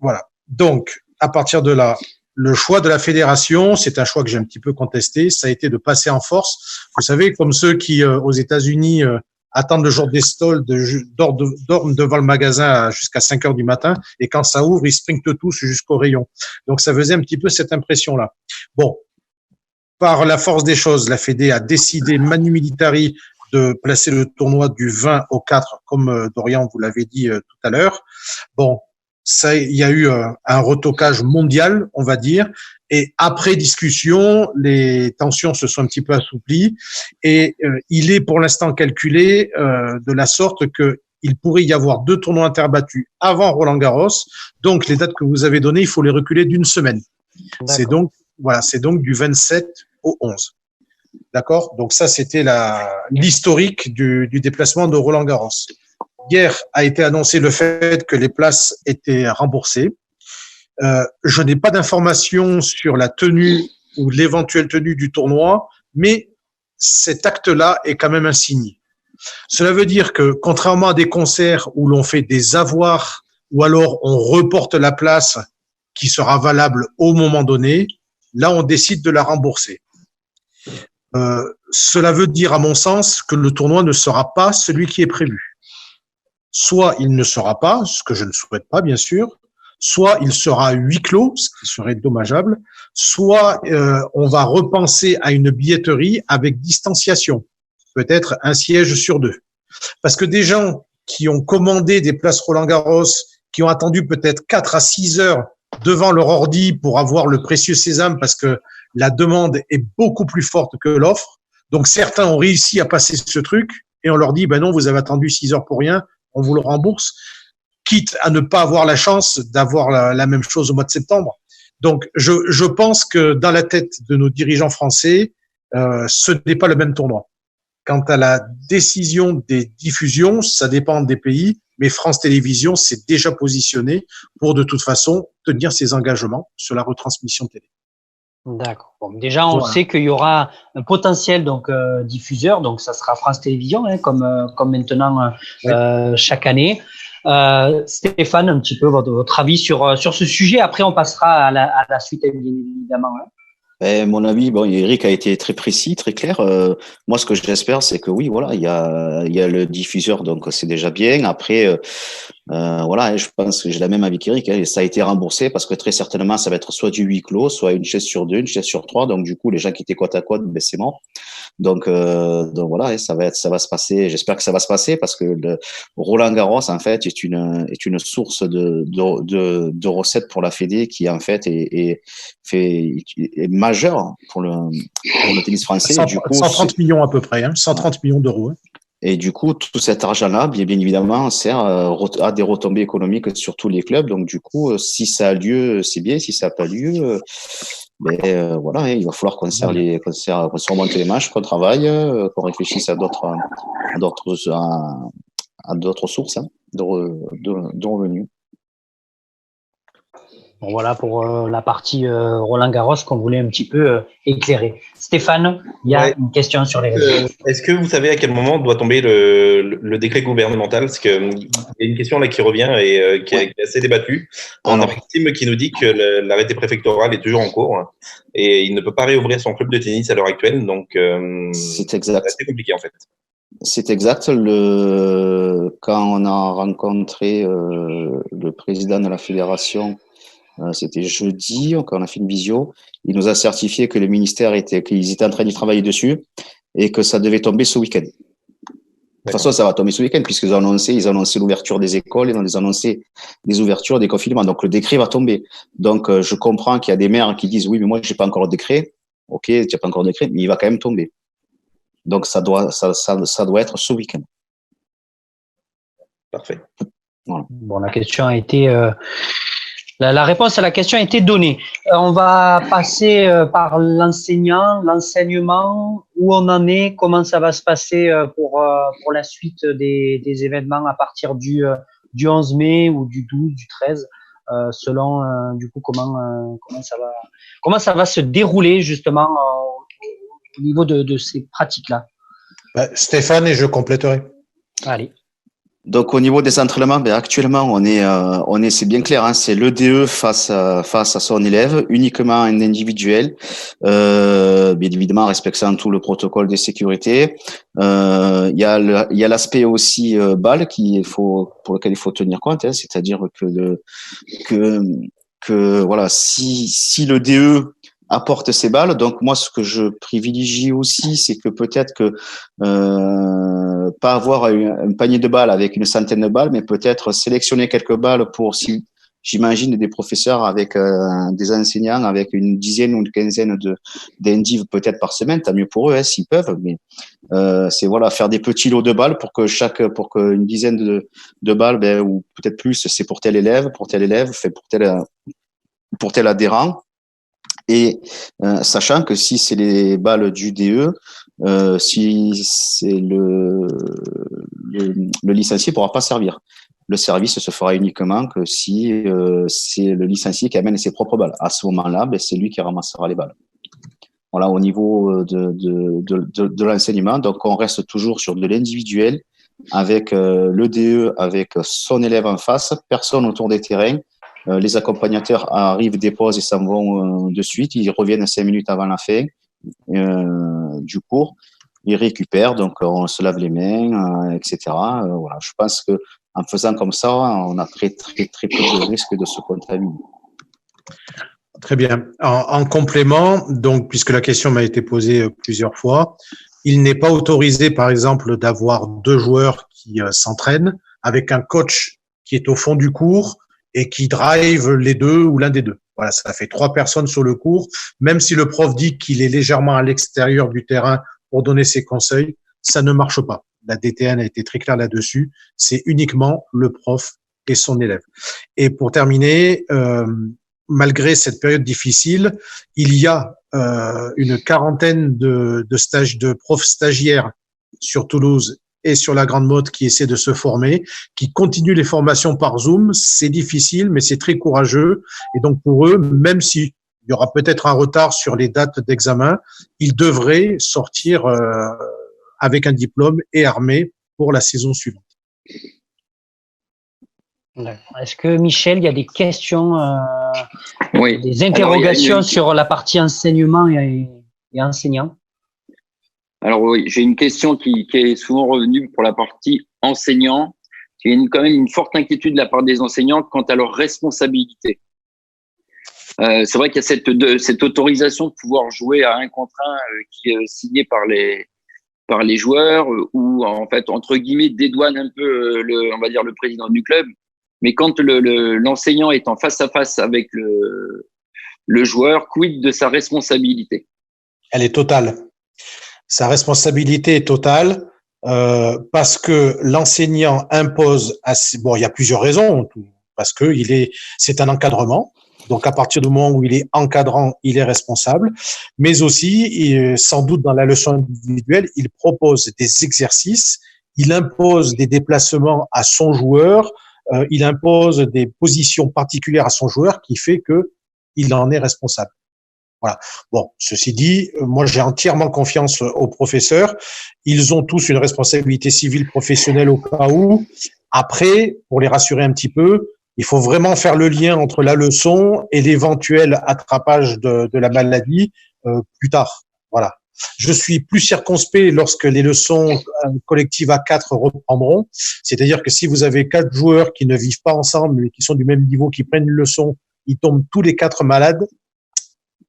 Voilà. Donc, à partir de là, le choix de la fédération, c'est un choix que j'ai un petit peu contesté, ça a été de passer en force. Vous savez, comme ceux qui, aux États-Unis, attendent le jour des stalls, dorment devant le magasin jusqu'à 5 heures du matin, et quand ça ouvre, ils sprintent tous jusqu'au rayon. Donc, ça faisait un petit peu cette impression-là. Bon. Par la force des choses, la Fédé a décidé manu militari de placer le tournoi du 20 au 4, comme Dorian vous l'avez dit tout à l'heure. Bon, ça, il y a eu un retocage mondial, on va dire, et après discussion, les tensions se sont un petit peu assouplies, et il est pour l'instant calculé de la sorte que il pourrait y avoir 2 tournois interbattus avant Roland Garros. Donc, les dates que vous avez données, il faut les reculer d'1 semaine. C'est donc, voilà, c'est donc du 27 au 11. D'accord? Donc ça, c'était l'historique du déplacement de Roland Garros. Hier a été annoncé le fait que les places étaient remboursées. Je n'ai pas d'informations sur la tenue ou l'éventuelle tenue du tournoi, mais cet acte-là est quand même un signe. Cela veut dire que, contrairement à des concerts où l'on fait des avoirs ou alors on reporte la place qui sera valable au moment donné, là, on décide de la rembourser. Cela veut dire, à mon sens, que le tournoi ne sera pas celui qui est prévu. Soit il ne sera pas, ce que je ne souhaite pas, bien sûr, soit il sera à huis clos, ce qui serait dommageable, soit on va repenser à une billetterie avec distanciation, peut-être un siège sur 2. Parce que des gens qui ont commandé des places Roland-Garros, qui ont attendu peut-être 4 à 6 heures devant leur ordi pour avoir le précieux sésame parce que la demande est beaucoup plus forte que l'offre. Donc, certains ont réussi à passer ce truc et on leur dit, ben non, vous avez attendu 6 heures pour rien, on vous le rembourse, quitte à ne pas avoir la chance d'avoir la même chose au mois de septembre. Donc, je pense que dans la tête de nos dirigeants français, ce n'est pas le même tournoi. Quant à la décision des diffusions, ça dépend des pays, mais France Télévisions s'est déjà positionné pour, de toute façon, tenir ses engagements sur la retransmission télé. D'accord. Bon, déjà, on sait qu'il y aura un potentiel diffuseur, donc ça sera France Télévisions, comme maintenant chaque année. Stéphane, un petit peu votre avis sur ce sujet. Après, on passera à la suite, bien évidemment. Mon avis, bon, Eric a été très précis, très clair. Moi, ce que j'espère, c'est que oui, voilà, il y a le diffuseur, donc c'est déjà bien. Après, voilà, je pense que j'ai la même avis qu'Eric. Ça a été remboursé parce que très certainement, ça va être soit du huis clos, soit une chaise sur 2, une chaise sur 3. Donc du coup, les gens qui étaient côte à côte, ben c'est mort. Donc voilà, ça va se passer. J'espère que ça va se passer parce que le Roland Garros en fait est une source de recettes pour la Fédé qui en fait est majeure pour le tennis français. 130 millions à peu près, 130 millions d'euros. Et du coup, tout cet argent-là, bien évidemment, sert à des retombées économiques sur tous les clubs. Donc, du coup, si ça a lieu, c'est bien. Si ça n'a pas lieu, voilà, hein, il va falloir qu'on remonte les manches, qu'on travaille, qu'on réfléchisse à d'autres sources hein, de revenus. Bon, voilà pour la partie Roland-Garros qu'on voulait un petit peu éclairer. Stéphane, il y a une question sur les réseaux. Est-ce que vous savez à quel moment doit tomber le décret gouvernemental? Parce qu'il y a une question là qui revient et qui est assez débattue. On a Maxime qui nous dit que l'arrêté préfectoral est toujours en cours et il ne peut pas réouvrir son club de tennis à l'heure actuelle. Donc, c'est exact. C'est assez compliqué en fait. C'est exact. Quand on a rencontré le président de la fédération, c'était jeudi, quand on a fait une visio, il nous a certifié que le ministère qu'ils étaient en train d'y travailler dessus et que ça devait tomber ce week-end. De toute façon, ça va tomber ce week-end puisqu'ils ont annoncé l'ouverture des écoles, ils ont annoncé des ouvertures, des confinements. Donc, le décret va tomber. Donc, je comprends qu'il y a des maires qui disent oui, mais moi, j'ai pas encore le décret. Ok, tu n'as pas encore le décret, mais il va quand même tomber. Donc, ça doit être ce week-end. Parfait. Voilà. Bon, la question a été, la réponse à la question a été donnée. On va passer par l'enseignement, où on en est, comment ça va se passer pour la suite des événements à partir du 11 mai ou du 12, du 13, selon du coup comment ça va se dérouler justement au niveau de ces pratiques-là. Stéphane, et je compléterai. Allez. Donc au niveau des entraînements, actuellement on est c'est bien clair, hein, c'est l'EDE face à son élève, uniquement un individuel, bien évidemment respectant tout le protocole de sécurité. Il y a l'aspect aussi balle pour lequel il faut tenir compte, hein, c'est-à-dire que voilà, si le DE apporte ses balles. Donc moi, ce que je privilégie aussi, c'est que peut-être que pas avoir un panier de balles avec une centaine de balles, mais peut-être sélectionner quelques balles pour, si j'imagine, des professeurs avec des enseignants avec une dizaine ou une quinzaine d'indives peut-être par semaine, tant mieux pour eux, hein, s'ils peuvent. Mais c'est voilà, faire des petits lots de balles pour qu'une dizaine de balles, ou peut-être plus, c'est pour tel élève, fait pour tel adhérent. Et sachant que si c'est les balles du DE, si c'est le licencié pourra pas servir. Le service se fera uniquement que si c'est le licencié qui amène ses propres balles. À ce moment-là, c'est lui qui ramassera les balles. Voilà, au niveau de l'enseignement, donc on reste toujours sur de l'individuel avec le DE, avec son élève en face, personne autour des terrains. Les accompagnateurs arrivent, déposent et s'en vont de suite. Ils reviennent 5 minutes avant la fin du cours. Ils récupèrent, donc on se lave les mains, etc. Voilà, je pense que en faisant comme ça, on a très très très peu de risque de se contaminer. Très bien. En complément, donc puisque la question m'a été posée plusieurs fois, il n'est pas autorisé, par exemple, d'avoir 2 joueurs qui s'entraînent avec un coach qui est au fond du cours et qui drive les 2 ou l'un des 2. Voilà, ça fait 3 personnes sur le cours. Même si le prof dit qu'il est légèrement à l'extérieur du terrain pour donner ses conseils, ça ne marche pas. La DTN a été très claire là-dessus. C'est uniquement le prof et son élève. Et pour terminer, malgré cette période difficile, il y a une quarantaine de profs stagiaires sur Toulouse et sur la Grande Motte qui essaient de se former, qui continuent les formations par Zoom. C'est difficile, mais c'est très courageux. Et donc pour eux, même s'il y aura peut-être un retard sur les dates d'examen, ils devraient sortir avec un diplôme et armés pour la saison suivante. Est-ce que Michel, il y a des questions, oui. des interrogations sur la partie enseignement et enseignant? Alors oui, j'ai une question qui est souvent revenue pour la partie enseignant. Il y a quand même une forte inquiétude de la part des enseignants quant à leur responsabilité. C'est vrai qu'il y a cette autorisation de pouvoir jouer à 1 contre 1 qui est signée par les joueurs, ou en fait entre guillemets dédouane un peu on va dire le président du club. Mais quand l'enseignant est en face à face avec le joueur, quid de sa responsabilité? Elle est totale. Sa responsabilité est totale. parce que l'enseignant impose bon, il y a plusieurs raisons, parce que c'est un encadrement. Donc, à partir du moment où il est encadrant, il est responsable. Mais aussi, sans doute dans la leçon individuelle, il propose des exercices, il impose des déplacements à son joueur, il impose des positions particulières à son joueur qui fait que il en est responsable. Voilà. Bon, ceci dit, moi j'ai entièrement confiance aux professeurs. Ils ont tous une responsabilité civile professionnelle au cas où. Après, pour les rassurer un petit peu, il faut vraiment faire le lien entre la leçon et l'éventuel attrapage de la maladie plus tard. Voilà. Je suis plus circonspect lorsque les leçons collectives à 4 reprendront. C'est-à-dire que si vous avez 4 joueurs qui ne vivent pas ensemble mais qui sont du même niveau, qui prennent une leçon, ils tombent tous les 4 malades,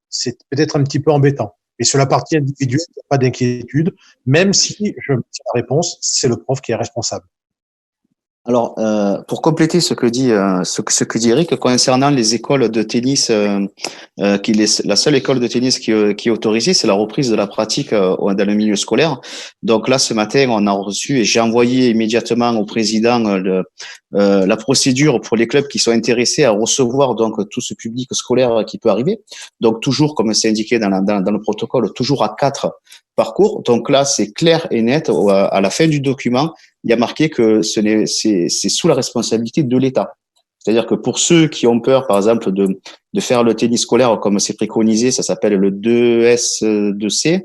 c'est peut-être un petit peu embêtant. Mais sur la partie individuelle, il n'y a pas d'inquiétude, même si, je me dis la réponse, c'est le prof qui est responsable. Alors, pour compléter ce que dit Eric concernant les écoles de tennis, la seule école de tennis qui est autorisée, c'est la reprise de la pratique dans le milieu scolaire. Donc là, ce matin, on a reçu et j'ai envoyé immédiatement au président la procédure pour les clubs qui sont intéressés à recevoir donc tout ce public scolaire qui peut arriver. Donc toujours, comme c'est indiqué dans le protocole, toujours à 4 parcours. Donc là, c'est clair et net. À la fin du document, il y a marqué que c'est sous la responsabilité de l'État. C'est-à-dire que pour ceux qui ont peur, par exemple, de faire le tennis scolaire comme c'est préconisé, ça s'appelle le 2S2C.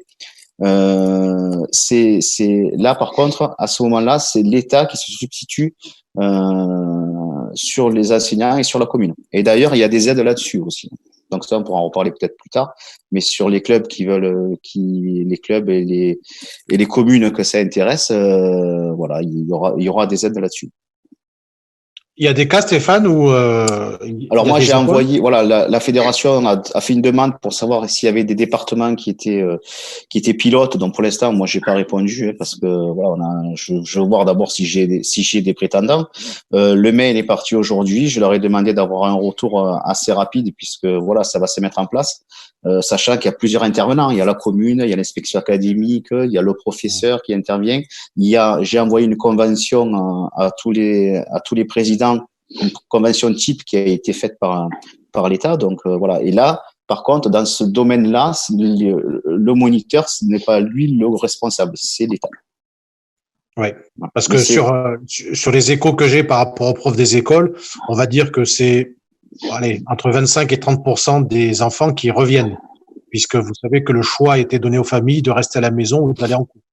C'est là, par contre, à ce moment-là, c'est l'État qui se substitue sur les enseignants et sur la commune. Et d'ailleurs, il y a des aides là-dessus aussi. Donc ça, on pourra en reparler peut-être plus tard. Mais sur les clubs les clubs et les communes que ça intéresse, voilà, il y aura des aides là-dessus. Il y a des cas, Stéphane, où alors moi j'ai envoyé, voilà, la fédération a fait une demande pour savoir s'il y avait des départements qui étaient pilotes. Donc pour l'instant, moi j'ai pas répondu parce que voilà, je veux voir d'abord si j'ai des prétendants. Le mail est parti aujourd'hui. Je leur ai demandé d'avoir un retour assez rapide puisque voilà, ça va se mettre en place. Sachant qu'il y a plusieurs intervenants, il y a la commune, il y a l'inspection académique, il y a le professeur qui intervient. J'ai envoyé une convention à tous les présidents, une convention type qui a été faite par l'État. Donc voilà. Et là, par contre, dans ce domaine-là, le moniteur, ce n'est pas lui le responsable, c'est l'État. Oui, parce que sur les échos que j'ai par rapport aux profs des écoles, on va dire que c'est entre 25 et 30% des enfants qui reviennent, puisque vous savez que le choix a été donné aux familles de rester à la maison ou d'aller en cours.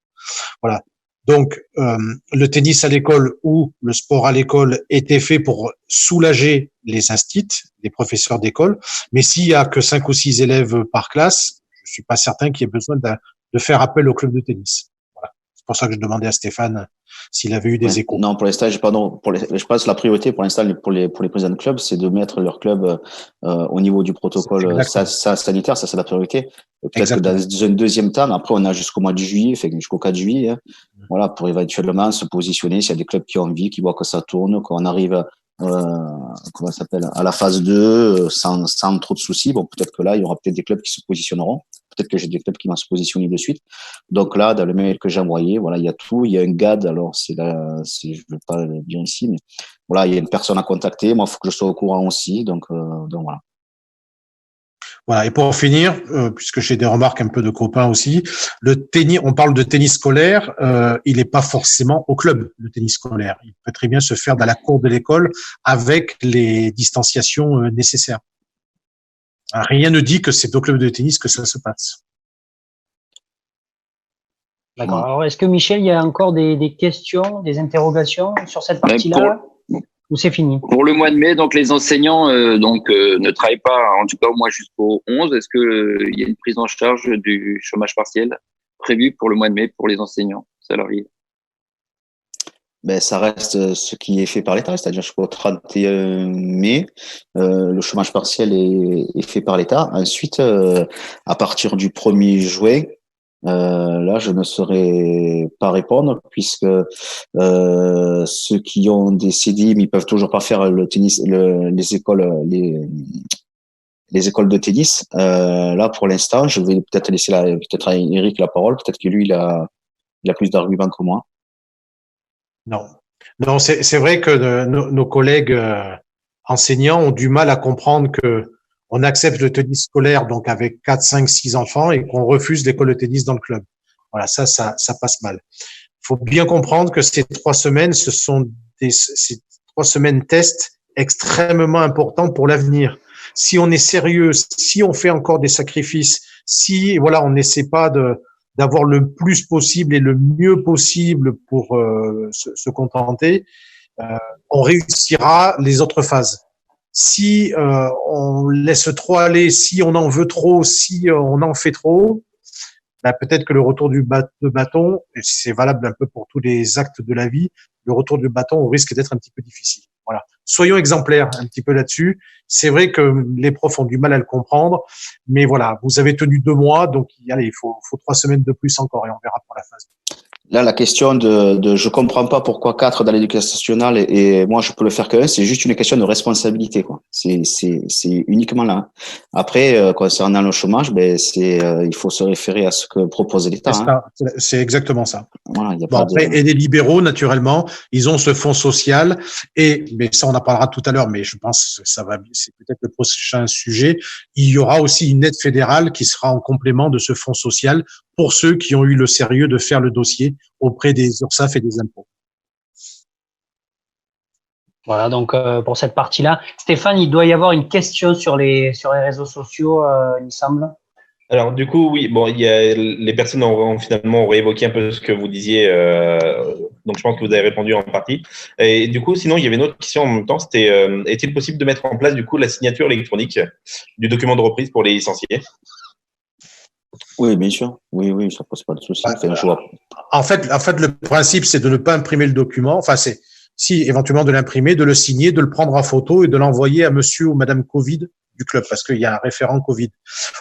Voilà. Donc, le tennis à l'école ou le sport à l'école était fait pour soulager les instits, les professeurs d'école. Mais s'il y a que 5 ou 6 élèves par classe, je suis pas certain qu'il y ait besoin de faire appel au club de tennis. Voilà. C'est pour ça que je demandais à Stéphane s'il avait eu des échos. Non, pour l'instant, je pense que la priorité pour l'instant pour les présidents de club, c'est de mettre leur club au niveau du protocole sanitaire, ça c'est la priorité. Peut-être que dans un deuxième temps, après on a jusqu'au mois de juillet, jusqu'au 4 juillet, hein, voilà, pour éventuellement se positionner s'il y a des clubs qui ont envie, qui voient que ça tourne, qu'on arrive comment ça s'appelle, à la phase 2 sans trop de soucis. Bon, peut-être que là, il y aura peut-être des clubs qui se positionneront. Peut-être que j'ai des clubs qui vont se positionner de suite. Donc là, dans le mail que j'ai envoyé, voilà, il y a tout. Il y a un GAD. Alors, je ne veux pas le dire ici, mais voilà, il y a une personne à contacter. Moi, il faut que je sois au courant aussi. Donc voilà. Voilà. Et pour finir, puisque j'ai des remarques un peu de copains aussi, le tennis, on parle de tennis scolaire, il n'est pas forcément au club, le tennis scolaire. Il peut très bien se faire dans la cour de l'école avec les distanciations nécessaires. Rien ne dit que c'est au club de tennis que ça se passe. D'accord. Alors, est-ce que Michel, il y a encore des questions, des interrogations sur cette partie-là ou c'est fini? Pour le mois de mai, donc les enseignants ne travaillent pas, en tout cas au moins jusqu'au 11. Est-ce que il y a une prise en charge du chômage partiel prévue pour le mois de mai pour les enseignants salariés? Ben, ça reste ce qui est fait par l'État, c'est-à-dire jusqu'au 31 mai, le chômage partiel est fait par l'État. Ensuite, à partir du 1er juin, là, je ne saurais pas répondre puisque ceux qui ont des CDI, mais ils peuvent toujours pas faire le tennis, les écoles de tennis. Là, pour l'instant, je vais peut-être laisser peut-être à Eric la parole. Peut-être que lui, il a plus d'arguments que moi. Non. Non, c'est vrai que nos collègues enseignants ont du mal à comprendre que on accepte le tennis scolaire, donc avec 4, 5, 6 enfants, et qu'on refuse l'école de tennis dans le club. Voilà, ça passe mal. Il faut bien comprendre que ces 3 semaines, ces 3 semaines tests extrêmement importantes pour l'avenir. Si on est sérieux, si on fait encore des sacrifices, si voilà, on n'essaie pas d'avoir le plus possible et le mieux possible pour se contenter, on réussira les autres phases. Si on laisse trop aller, si on en veut trop, si on en fait trop, ben peut-être que le retour du bâton, et c'est valable un peu pour tous les actes de la vie, le retour du bâton risque d'être un petit peu difficile. Voilà. Soyons exemplaires un petit peu là-dessus. C'est vrai que les profs ont du mal à le comprendre, mais voilà, vous avez tenu 2 mois, donc allez, il faut 3 semaines de plus encore et on verra pour la phase. Là, la question je comprends pas pourquoi 4 dans l'éducation nationale et moi je peux le faire que 1, c'est juste une question de responsabilité, quoi. C'est uniquement là. Après, concernant le chômage, il faut se référer à ce que propose l'État. C'est exactement ça. Voilà, Et les libéraux, naturellement, ils ont ce fonds social mais ça on en parlera tout à l'heure, mais je pense que c'est peut-être le prochain sujet. Il y aura aussi une aide fédérale qui sera en complément de ce fonds social pour ceux qui ont eu le sérieux de faire le dossier auprès des URSSAF et des impôts. Voilà, donc pour cette partie-là. Stéphane, il doit y avoir une question sur les réseaux sociaux, il me semble. Alors du coup, oui, bon, les personnes ont finalement réévoqué un peu ce que vous disiez, donc je pense que vous avez répondu en partie. Et du coup, sinon, il y avait une autre question en même temps, c'était est-il possible de mettre en place du coup la signature électronique du document de reprise pour les licenciés? Oui, bien sûr. Oui, ça pose pas de souci. En fait, le principe, c'est de ne pas imprimer le document. Enfin, c'est si éventuellement de l'imprimer, de le signer, de le prendre en photo et de l'envoyer à monsieur ou madame Covid du club, parce qu'il y a un référent Covid.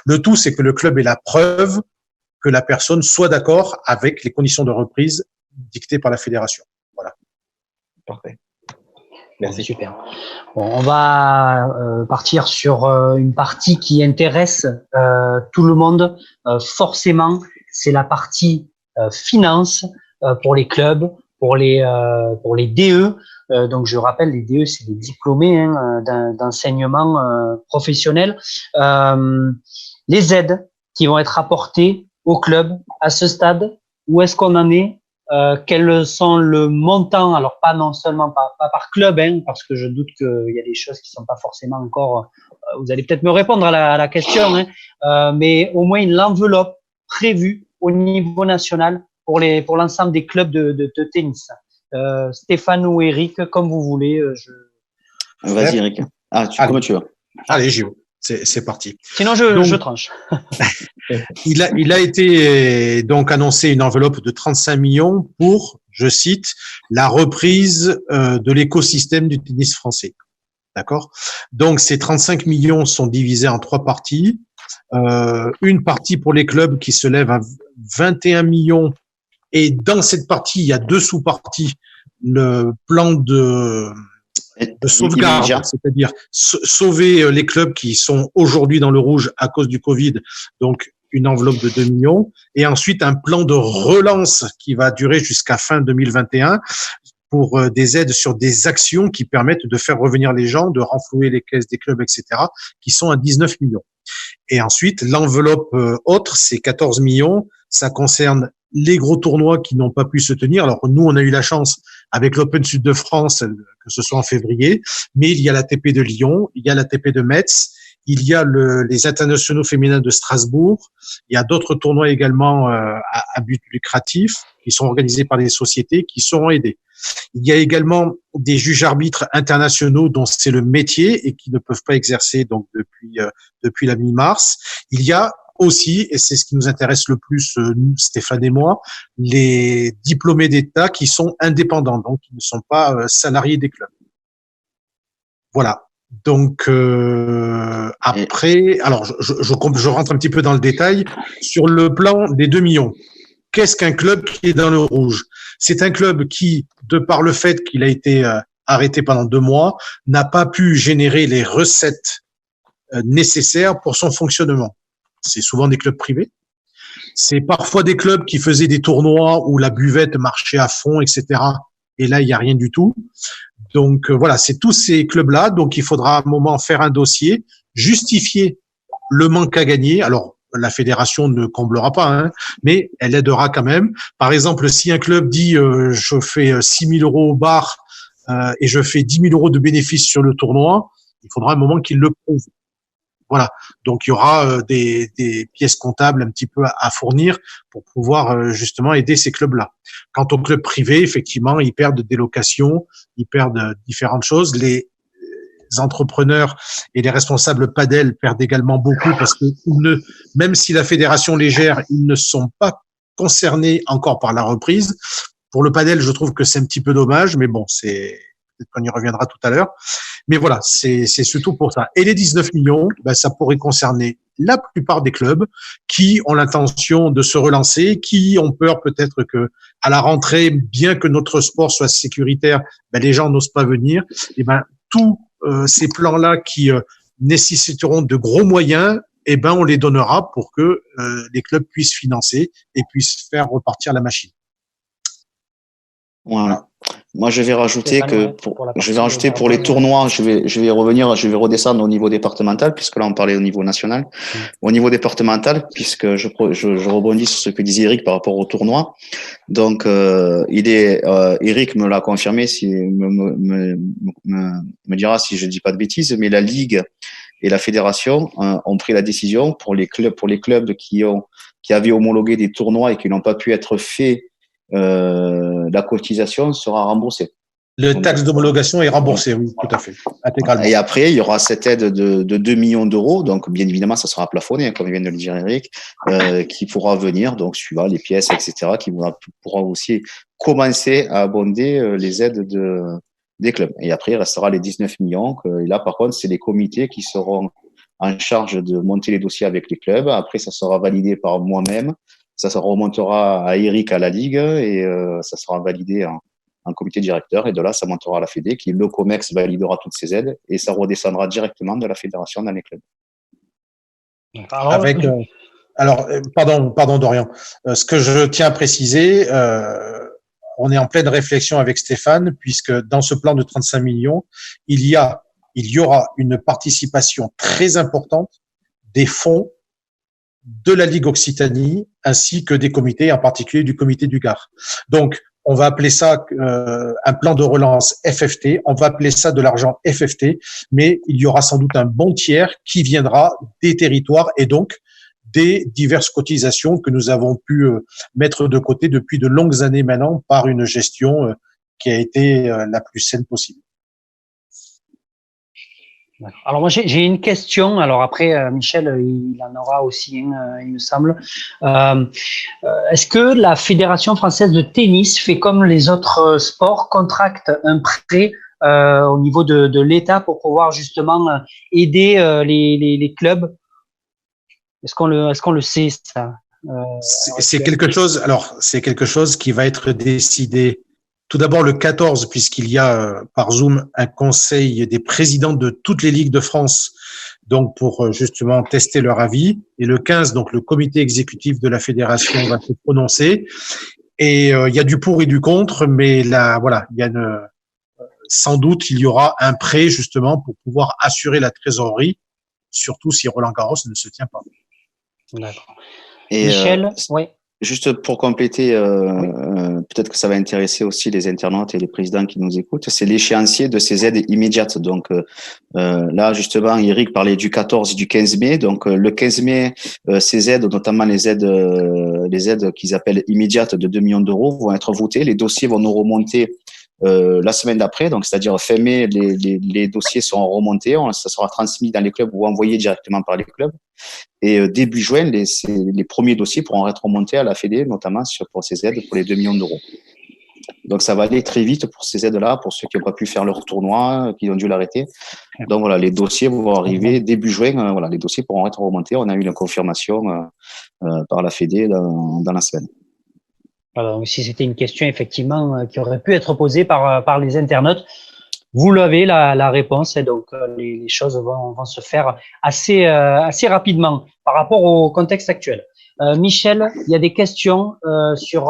Le tout, c'est que le club ait la preuve que la personne soit d'accord avec les conditions de reprise dictées par la fédération. Voilà. Parfait. Merci. Super. Bon, on va partir sur une partie qui intéresse tout le monde. Forcément, c'est la partie finance pour les clubs, pour les DE. Donc, je rappelle, les DE, c'est des diplômés d'enseignement professionnel. Les aides qui vont être apportées au club à ce stade, où est-ce qu'on en est? Quels sont le montant, alors pas non seulement pas par club, parce que je doute qu'il y a des choses qui sont pas forcément encore, vous allez peut-être me répondre à la question, mais au moins l'enveloppe prévue au niveau national pour l'ensemble des clubs de tennis. Stéphane ou Eric, comme vous voulez. Vas-y Eric. Comment tu vas? Allez, Gio. C'est parti. Sinon, je tranche. Il a été donc annoncé une enveloppe de 35 millions pour, je cite, la reprise de l'écosystème du tennis français. D'accord? Donc, ces 35 millions sont divisés en 3 parties. Une partie pour les clubs qui se lève à 21 millions. Et dans cette partie, il y a 2 sous-parties. Le plan de sauvegarde, c'est-à-dire sauver les clubs qui sont aujourd'hui dans le rouge à cause du Covid, donc une enveloppe de 2 millions, et ensuite un plan de relance qui va durer jusqu'à fin 2021 pour des aides sur des actions qui permettent de faire revenir les gens, de renflouer les caisses des clubs, etc., qui sont à 19 millions. Et ensuite, l'enveloppe autre, c'est 14 millions, ça concerne les gros tournois qui n'ont pas pu se tenir. Alors nous, on a eu la chance avec l'Open Sud de France, que ce soit en février, mais il y a l'ATP de Lyon, il y a l'ATP de Metz, il y a les internationaux féminins de Strasbourg, il y a d'autres tournois également à but lucratif qui sont organisés par des sociétés qui seront aidés. Il y a également des juges arbitres internationaux dont c'est le métier et qui ne peuvent pas exercer donc depuis la mi-mars. Il y a aussi, et c'est ce qui nous intéresse le plus, Stéphane et moi, les diplômés d'État qui sont indépendants, donc qui ne sont pas salariés des clubs. Voilà. Donc après, alors je rentre un petit peu dans le détail sur le plan des 2 millions. Qu'est-ce qu'un club qui est dans le rouge? C'est un club qui, de par le fait qu'il a été arrêté pendant 2 mois, n'a pas pu générer les recettes nécessaires pour son fonctionnement. C'est souvent des clubs privés. C'est parfois des clubs qui faisaient des tournois où la buvette marchait à fond, etc. Et là, il n'y a rien du tout. Donc voilà, c'est tous ces clubs-là. Donc il faudra à un moment faire un dossier, justifier le manque à gagner. Alors la fédération ne comblera pas, hein, mais elle aidera quand même. Par exemple, si un club dit je fais 6 000 euros au bar et je fais 10 000 euros de bénéfices sur le tournoi, il faudra un moment qu'il le prouve. Voilà. Donc il y aura des pièces comptables un petit peu à fournir pour pouvoir justement aider ces clubs-là. Quant aux clubs privés, effectivement, ils perdent des locations, ils perdent différentes choses. Les entrepreneurs et les responsables padel perdent également beaucoup parce que même si la fédération les gère, ils ne sont pas concernés encore par la reprise. Pour le padel, je trouve que c'est un petit peu dommage, mais bon, peut-être qu'on y reviendra tout à l'heure. Mais voilà, c'est surtout pour ça. Et les 19 millions, ça pourrait concerner la plupart des clubs qui ont l'intention de se relancer, qui ont peur peut-être que à la rentrée, bien que notre sport soit sécuritaire, les gens n'osent pas venir. Et tous ces plans-là qui nécessiteront de gros moyens, on les donnera pour que les clubs puissent financer et puissent faire repartir la machine. Voilà. Moi, je vais rajouter pour les tournois, je vais redescendre au niveau départemental, puisque là, on parlait au niveau national. Au niveau départemental, puisque je rebondis sur ce que disait Eric par rapport au tournoi. Donc, Eric me l'a confirmé, me dira si je dis pas de bêtises, mais la Ligue et la Fédération ont pris la décision pour les clubs qui avaient homologué des tournois et qui n'ont pas pu être faits. La cotisation sera remboursée. Le taxe d'homologation est remboursé, oui, tout à fait, intégralement. Et après, il y aura cette aide de 2 millions d'euros. Donc, bien évidemment, ça sera plafonné, comme vient de le dire Eric, qui pourra venir, donc, suivant les pièces, etc., qui pourra aussi commencer à abonder les aides des clubs. Et après, il restera les 19 millions. Et là, par contre, c'est les comités qui seront en charge de monter les dossiers avec les clubs. Après, ça sera validé par moi-même. Ça remontera à Eric, à la Ligue, et ça sera validé en comité directeur. Et de là, ça montera à la Fédé, le COMEX validera toutes ces aides, et ça redescendra directement de la fédération dans les clubs. Pardon Dorian. Ce que je tiens à préciser, on est en pleine réflexion avec Stéphane, puisque dans ce plan de 35 millions, il y aura une participation très importante des fonds de la Ligue Occitanie ainsi que des comités, en particulier du comité du Gard. Donc, on va appeler ça un plan de relance FFT, on va appeler ça de l'argent FFT, mais il y aura sans doute un bon tiers qui viendra des territoires et donc des diverses cotisations que nous avons pu mettre de côté depuis de longues années maintenant par une gestion qui a été la plus saine possible. Alors moi j'ai une question. Alors après Michel il en aura aussi il me semble. Est-ce que la Fédération française de tennis fait comme les autres sports, contracte un prêt au niveau de l'État pour pouvoir justement aider les clubs? Est-ce qu'on le sait ça? C'est quelque chose. Alors c'est quelque chose qui va être décidé. Tout d'abord le 14, puisqu'il y a par Zoom un conseil des présidents de toutes les ligues de France, donc pour justement tester leur avis. Et le 15, donc le comité exécutif de la fédération va se prononcer. Et il y a du pour et du contre, mais là, voilà, il y a sans doute il y aura un prêt justement pour pouvoir assurer la trésorerie, surtout si Roland Garros ne se tient pas. D'accord. Et Michel, oui. Juste pour compléter, peut-être que ça va intéresser aussi les internautes et les présidents qui nous écoutent, c'est l'échéancier de ces aides immédiates. Donc là, justement, Eric parlait du 14 et du 15 mai. Donc le 15 mai, ces aides, notamment les aides qu'ils appellent immédiates de 2 millions d'euros, vont être votées. Les dossiers vont nous remonter la semaine d'après, donc c'est-à-dire fin mai, les dossiers seront remontés, ça sera transmis dans les clubs ou envoyé directement par les clubs. Et début juin, les premiers dossiers pourront être remontés à la Fédé, notamment pour ces aides pour les 2 millions d'euros. Donc ça va aller très vite pour ces aides-là, pour ceux qui n'ont pas pu faire leur tournoi, qui ont dû l'arrêter. Donc voilà, les dossiers vont arriver début juin. Voilà, les dossiers pourront être remontés. On a eu une confirmation par la Fédé dans la semaine. Alors, si c'était une question effectivement qui aurait pu être posée par les internautes, vous l'avez la réponse, et donc les choses vont se faire assez rapidement par rapport au contexte actuel. Michel, il y a des questions sur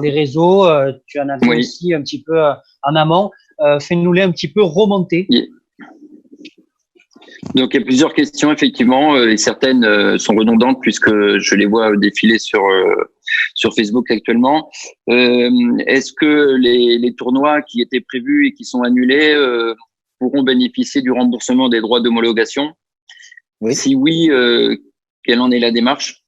les réseaux. Tu en as vu aussi un petit peu en amont. Fais-nous-les un petit peu remonter. Donc, il y a plusieurs questions, effectivement, et certaines sont redondantes puisque je les vois défiler sur Facebook actuellement. Est-ce que les tournois qui étaient prévus et qui sont annulés pourront bénéficier du remboursement des droits d'homologation? Oui. Si oui, quelle en est la démarche?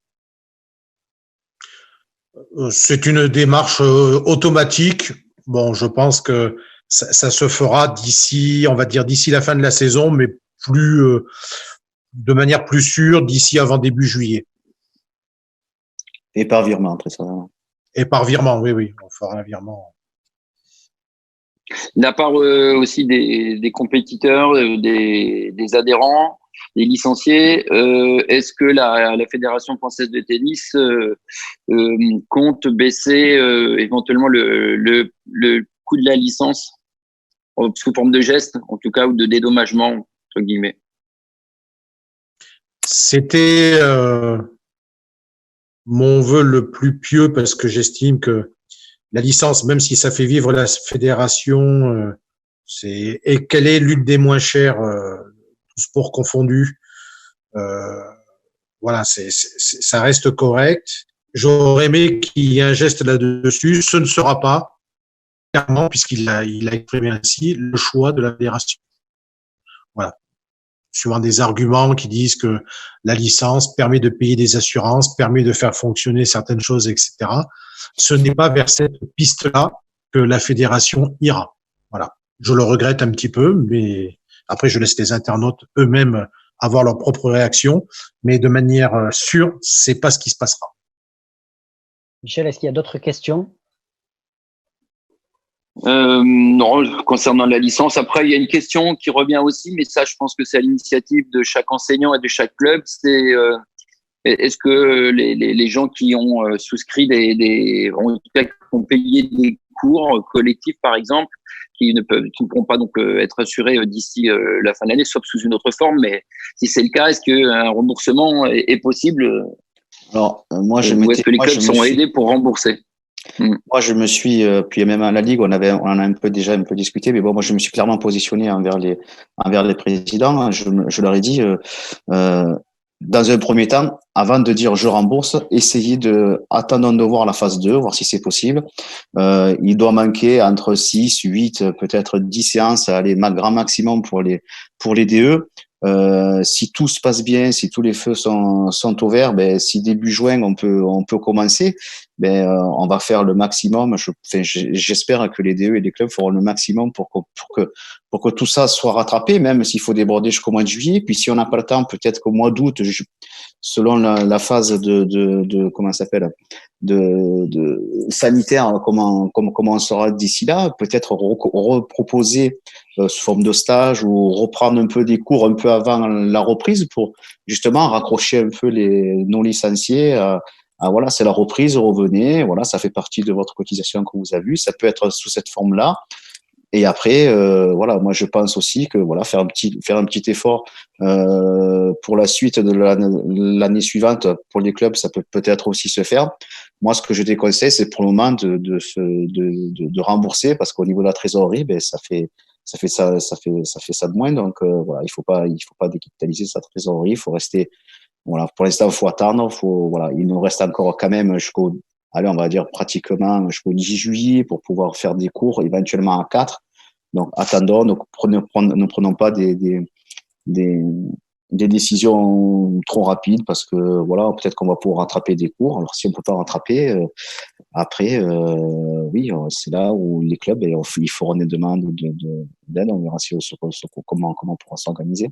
C'est une démarche automatique. Bon, je pense que ça se fera d'ici la fin de la saison, mais de manière plus sûre d'ici avant début juillet. Et par virement, après ça. Et par virement, oui, on fera un virement. De la part aussi des compétiteurs, des adhérents, des licenciés, est-ce que la Fédération française de tennis compte baisser éventuellement le coût de la licence sous forme de geste, en tout cas, ou de dédommagement, entre guillemets? C'était mon vœu le plus pieux, parce que j'estime que la licence, même si ça fait vivre la fédération, et qu'elle est l'une des moins chères, tous sports confondus, voilà, ça reste correct. J'aurais aimé qu'il y ait un geste là-dessus. Ce ne sera pas, clairement, puisqu'il a exprimé ainsi le choix de la fédération. Voilà. Suivant des arguments qui disent que la licence permet de payer des assurances, permet de faire fonctionner certaines choses, etc. Ce n'est pas vers cette piste-là que la fédération ira. Voilà. Je le regrette un petit peu, mais après, je laisse les internautes eux-mêmes avoir leur propre réaction. Mais de manière sûre, c'est pas ce qui se passera. Michel, est-ce qu'il y a d'autres questions? Non, concernant la licence. Après, il y a une question qui revient aussi, mais ça, je pense que c'est à l'initiative de chaque enseignant et de chaque club. C'est est-ce que les gens qui ont souscrit qui ont payé des cours collectifs, par exemple, qui ne pourront pas donc être assurés d'ici la fin de l'année, sauf sous une autre forme. Mais si c'est le cas, est-ce qu'un remboursement est possible? Alors, moi, ou est-ce que les clubs sont aidés pour rembourser? Moi, je me suis, puis même à la Ligue, on en a déjà un peu discuté, mais bon, moi, je me suis clairement positionné envers les présidents. Je leur ai dit, dans un premier temps, avant de dire je rembourse, attendons de voir la phase 2, voir si c'est possible. Il doit manquer entre 6, 8, peut-être 10 séances, allez, grand maximum pour les DE. Si tout se passe bien, si tous les feux sont au vert, ben, si début juin on peut commencer, ben, on va faire le maximum. J'espère que les DE et les clubs feront le maximum pour que tout ça soit rattrapé, même s'il faut déborder jusqu'au mois de juillet. Puis si on n'a pas le temps, peut-être qu'au mois d'août, selon la phase de comment ça s'appelle, de sanitaire, comment on sera d'ici là, peut-être reproposer sous forme de stage ou reprendre un peu des cours un peu avant la reprise pour justement raccrocher un peu les non licenciés voilà, c'est la reprise, revenez, voilà, ça fait partie de votre cotisation que vous avez vue, ça peut être sous cette forme-là. Et après, voilà, moi je pense aussi que voilà, faire un petit effort pour la suite de l'année suivante pour les clubs, ça peut peut-être aussi se faire. Moi, ce que je déconseille, c'est pour le moment de rembourser, parce qu'au niveau de la trésorerie, ben ça fait ça de moins. Donc voilà, il faut pas décapitaliser sa trésorerie, il faut rester. Voilà, pour l'instant, il faut attendre. Voilà, il nous reste encore quand même on va dire pratiquement jusqu'au 10 juillet pour pouvoir faire des cours, éventuellement à 4. Donc, attendons, ne prenons pas des décisions trop rapides, parce que voilà, peut-être qu'on va pouvoir rattraper des cours. Alors, si on peut pas rattraper, après, oui, c'est là où les clubs, ils feront des demandes d'aide. On verra comment on pourra s'organiser.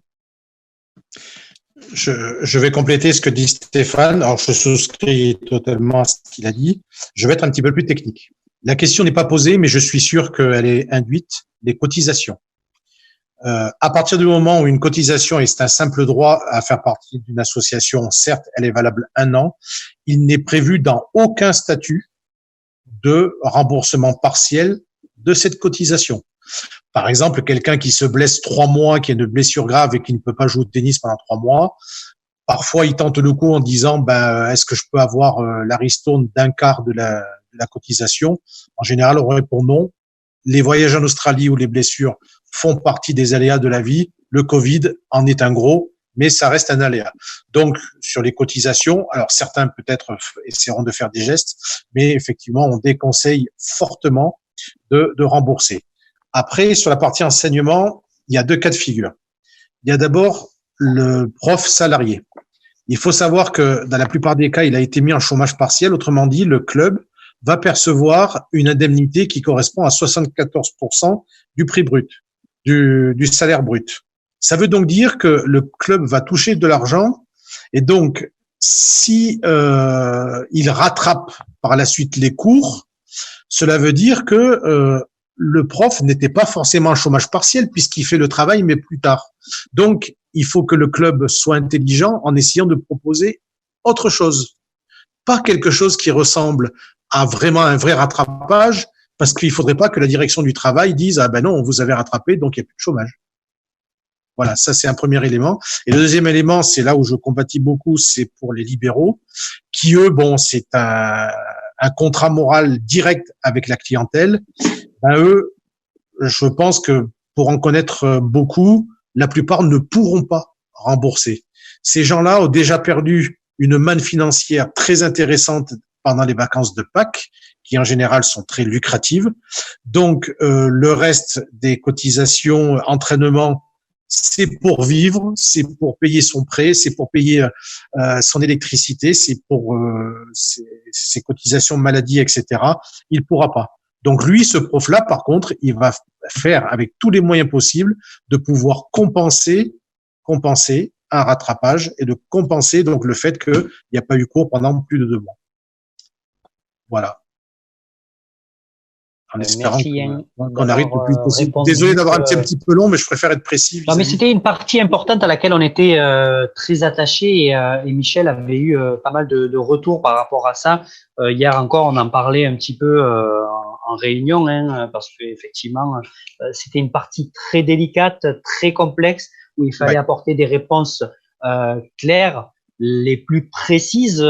Je vais compléter ce que dit Stéphane. Alors, je souscris totalement à ce qu'il a dit. Je vais être un petit peu plus technique. La question n'est pas posée, mais je suis sûr qu'elle est induite, les cotisations. À partir du moment où une cotisation est un simple droit à faire partie d'une association, certes, elle est valable 1 an, il n'est prévu dans aucun statut de remboursement partiel de cette cotisation. Par exemple, quelqu'un qui se blesse 3 mois, qui a une blessure grave et qui ne peut pas jouer au tennis pendant 3 mois, parfois il tente le coup en disant est-ce que je peux avoir la ristourne d'un quart de la cotisation? En général, on répond non. Les voyages en Australie ou les blessures font partie des aléas de la vie. Le Covid en est un gros, mais ça reste un aléa. Donc, sur les cotisations, alors certains peut-être essaieront de faire des gestes, mais effectivement, on déconseille fortement de rembourser. Après, sur la partie enseignement, il y a 2 cas de figure. Il y a d'abord le prof salarié. Il faut savoir que dans la plupart des cas, il a été mis en chômage partiel. Autrement dit, le club va percevoir une indemnité qui correspond à 74% du prix brut, du salaire brut. Ça veut donc dire que le club va toucher de l'argent et donc si il rattrape par la suite les cours, cela veut dire que le prof n'était pas forcément en chômage partiel puisqu'il fait le travail mais plus tard. Donc il faut que le club soit intelligent en essayant de proposer autre chose, pas quelque chose qui ressemble à vraiment un vrai rattrapage, parce qu'il faudrait pas que la direction du travail dise ah ben non, vous avez rattrapé donc il n'y a plus de chômage. Voilà, ça c'est un premier élément. Et le deuxième élément, c'est là où je compatis beaucoup, c'est pour les libéraux, qui eux, c'est un contrat moral direct avec la clientèle. Eux, je pense que pour en connaître beaucoup, la plupart ne pourront pas rembourser. Ces gens-là ont déjà perdu une manne financière très intéressante pendant les vacances de Pâques, qui en général sont très lucratives. Donc, le reste des cotisations, entraînement, c'est pour vivre, c'est pour payer son prêt, c'est pour payer son électricité, c'est pour ses cotisations maladie, etc. Il pourra pas. Donc lui, ce prof-là, par contre, il va faire avec tous les moyens possibles de pouvoir compenser un rattrapage et de compenser donc le fait qu'il n'y a pas eu cours pendant plus de 2 mois. Voilà. En espérant qu'on arrive le plus possible. Désolé d'avoir été un petit peu long, mais je préfère être précis. Non, mais c'était une partie importante à laquelle on était très attachés et Michel avait eu pas mal de retours par rapport à ça. Hier encore, on en parlait un petit peu en réunion, parce que effectivement, c'était une partie très délicate, très complexe, où il fallait apporter des réponses claires, les plus précises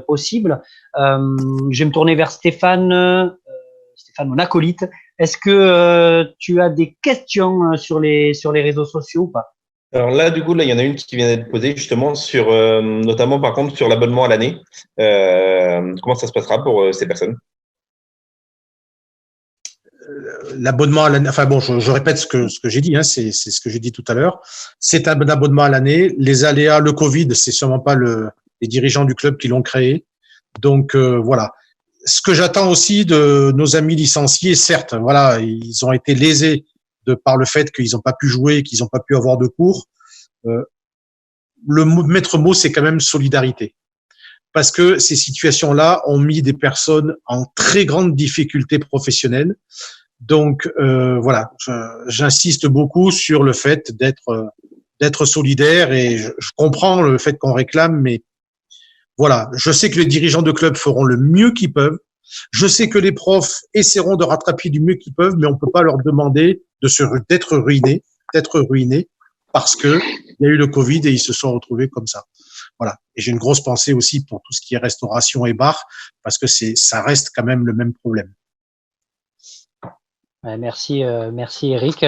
possibles. Je vais me tourner vers Stéphane, mon acolyte. Est-ce que tu as des questions sur les réseaux sociaux ou pas? Alors là, du coup, il y en a une qui vient d'être posée justement sur, notamment par contre, sur l'abonnement à l'année. Comment ça se passera pour ces personnes? L'abonnement à l'année, enfin bon, je répète ce que j'ai dit, c'est ce que j'ai dit tout à l'heure. C'est un abonnement à l'année. Les aléas, le Covid, c'est sûrement pas les dirigeants du club qui l'ont créé. Donc voilà. Ce que j'attends aussi de nos amis licenciés, certes, voilà, ils ont été lésés par le fait qu'ils n'ont pas pu jouer, qu'ils n'ont pas pu avoir de cours. Le maître mot, c'est quand même solidarité. Parce que ces situations-là ont mis des personnes en très grande difficulté professionnelle. Donc voilà, j'insiste beaucoup sur le fait d'être solidaire et je comprends le fait qu'on réclame, mais voilà, je sais que les dirigeants de club feront le mieux qu'ils peuvent. Je sais que les profs essaieront de rattraper du mieux qu'ils peuvent, mais on peut pas leur demander d'être ruinés parce que il y a eu le Covid et ils se sont retrouvés comme ça. Voilà. Et j'ai une grosse pensée aussi pour tout ce qui est restauration et bar parce que ça reste quand même le même problème. Merci Eric.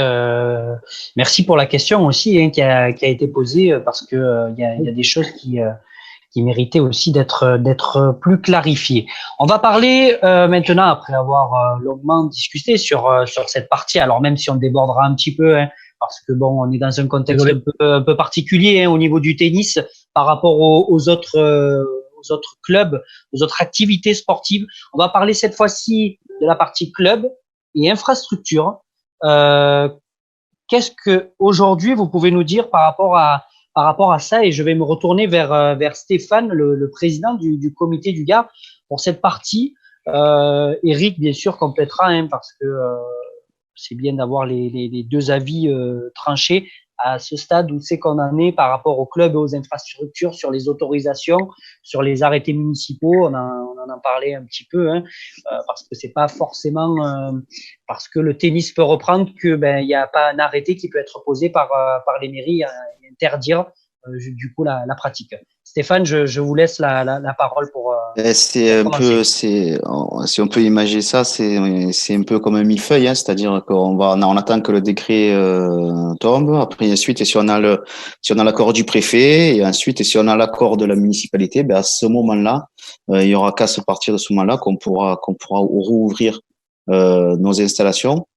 Merci pour la question aussi qui a été posée parce que il y a des choses qui méritait aussi d'être plus clarifié. On va parler maintenant, après avoir longuement discuté sur cette partie, alors même si on débordera un petit peu, parce que bon, on est dans un contexte un peu particulier au niveau du tennis par rapport aux autres clubs, aux autres activités sportives. On va parler cette fois-ci de la partie club et infrastructure. Qu'est-ce que aujourd'hui vous pouvez nous dire par rapport à ça, et je vais me retourner vers Stéphane, le président du comité du Gard, pour cette partie. Eric, bien sûr, complétera, parce que c'est bien d'avoir les deux avis tranchés à ce stade où c'est qu'on en est par rapport au club et aux infrastructures, sur les autorisations, sur les arrêtés municipaux. On en parlait un petit peu, parce que c'est pas forcément parce que le tennis peut reprendre que il y a pas un arrêté qui peut être posé par les mairies et interdire du coup la pratique. Stéphane, je vous laisse la parole pour. C'est un peu, si on peut imaginer ça, c'est un peu comme un millefeuille, hein, c'est-à-dire on attend que le décret tombe. Après, ensuite, si on a l'accord du préfet, et ensuite, si on a l'accord de la municipalité, à ce moment-là, il y aura qu'à se partir de ce moment-là qu'on pourra rouvrir nos installations.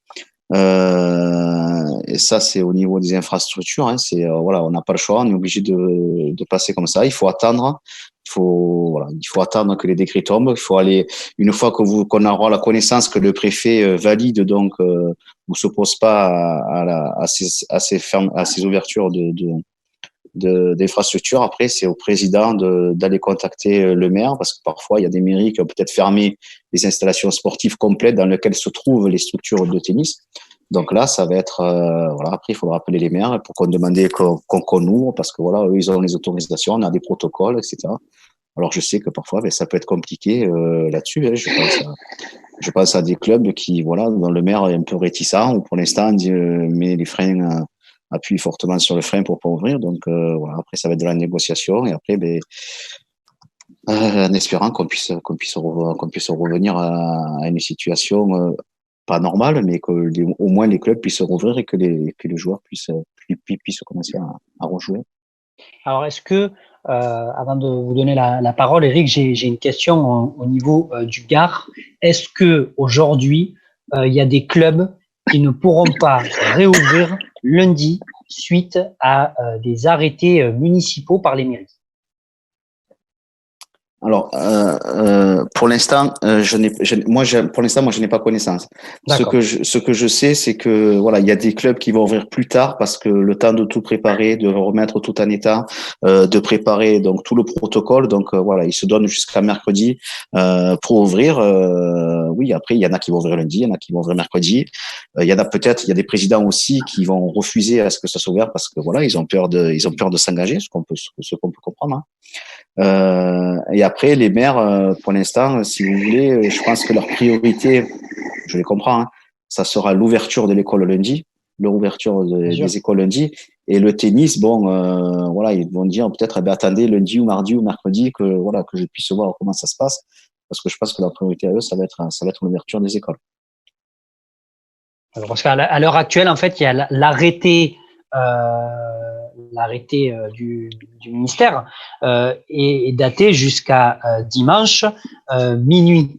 Et ça, c'est au niveau des infrastructures, hein, voilà, on n'a pas le choix, on est obligé de passer comme ça. Il faut attendre. Il faut attendre que les décrets tombent. Il faut aller, une fois qu'on aura la connaissance que le préfet valide, donc, ou s'oppose pas à ces ouvertures d'infrastructures. Après, c'est au président d'aller contacter le maire, parce que parfois, il y a des mairies qui ont peut-être fermé les installations sportives complètes dans lesquelles se trouvent les structures de tennis. Donc là, ça va être, après, il faudra appeler les maires pour qu'on demande qu'on ouvre, parce que voilà, eux, ils ont les autorisations, on a des protocoles, etc. Alors, je sais que parfois, ça peut être compliqué là-dessus. Hein. Je pense à des clubs dont le maire est un peu réticent, ou pour l'instant, met les freins, appuie fortement sur le frein pour pas ouvrir. Donc, après, ça va être de la négociation, et après, en espérant qu'on puisse revenir à une situation pas normale, mais au moins les clubs puissent rouvrir et que les joueurs puissent commencer à rejouer. Alors, est-ce que, avant de vous donner la parole, Eric, j'ai une question au niveau du Gard. Est-ce que aujourd'hui, il y a des clubs qui ne pourront pas réouvrir lundi suite à des arrêtés municipaux par les mairies? Alors, pour l'instant, je n'ai pas connaissance. Ce que je sais, c'est que voilà, il y a des clubs qui vont ouvrir plus tard, parce que le temps de tout préparer, de remettre tout en état, de préparer donc tout le protocole. Donc voilà, ils se donnent jusqu'à mercredi pour ouvrir. Oui, après il y en a qui vont ouvrir lundi, il y en a qui vont ouvrir mercredi. Il y a des présidents aussi qui vont refuser à ce que ça soit ouvert, parce que voilà, ils ont peur de s'engager, ce qu'on peut comprendre. Hein. Et après, les maires, pour l'instant, si vous voulez, je pense que leur priorité, je les comprends, hein, ça sera l'ouverture de l'école lundi, l'ouverture des écoles lundi, et le tennis, voilà, ils vont dire peut-être, attendez lundi ou mardi ou mercredi que je puisse voir comment ça se passe, parce que je pense que leur priorité à eux, ça va être l'ouverture des écoles. Alors, parce qu'à l'heure actuelle, en fait, il y a l'arrêté du ministère est daté jusqu'à dimanche minuit.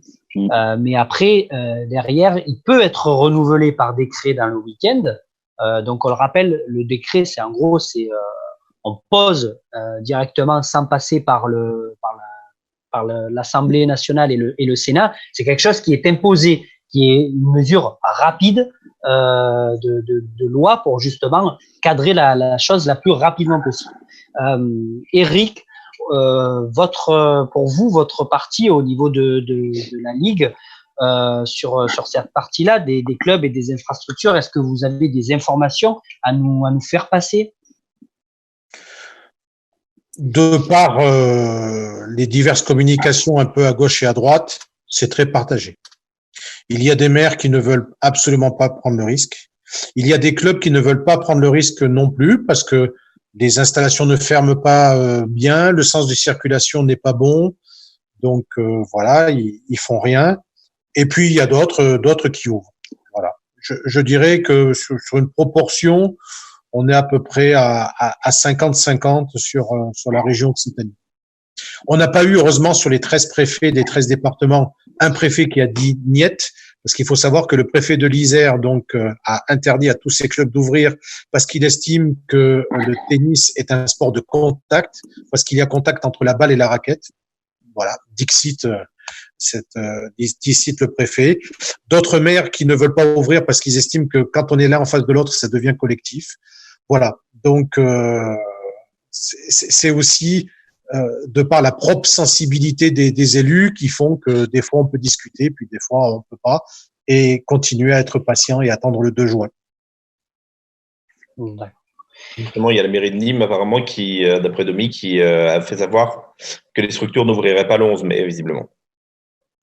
Mais après, derrière, il peut être renouvelé par décret dans le week-end. Donc, on le rappelle, le décret, on pose directement sans passer par l'Assemblée nationale et le Sénat. C'est quelque chose qui est imposé, qui est une mesure rapide de loi pour justement cadrer la chose la plus rapidement possible. Eric, pour vous, votre parti au niveau de la Ligue, sur cette partie-là des clubs et des infrastructures, est-ce que vous avez des informations à nous faire passer? De par les diverses communications un peu à gauche et à droite, c'est très partagé. Il y a des maires qui ne veulent absolument pas prendre le risque. Il y a des clubs qui ne veulent pas prendre le risque non plus, parce que les installations ne ferment pas bien, le sens de circulation n'est pas bon, donc voilà, ils font rien. Et puis il y a d'autres qui ouvrent. Voilà. Je dirais que sur une proportion, on est à peu près à 50-50 sur la région Occitanie. On n'a pas eu, heureusement, sur les 13 préfets des 13 départements, un préfet qui a dit niet, parce qu'il faut savoir que le préfet de l'Isère a interdit à tous ces clubs d'ouvrir parce qu'il estime que le tennis est un sport de contact, parce qu'il y a contact entre la balle et la raquette. Voilà, dixit le préfet. D'autres maires qui ne veulent pas ouvrir parce qu'ils estiment que quand on est l'un en face de l'autre, ça devient collectif. Voilà, donc c'est aussi de par la propre sensibilité des élus qui font que des fois on peut discuter, puis des fois on peut pas, et continuer à être patient et attendre le 2 juin. D'accord. Justement, il y a la mairie de Nîmes, apparemment, qui, d'après Domi, qui a fait savoir que les structures n'ouvriraient pas le 11 mai, visiblement.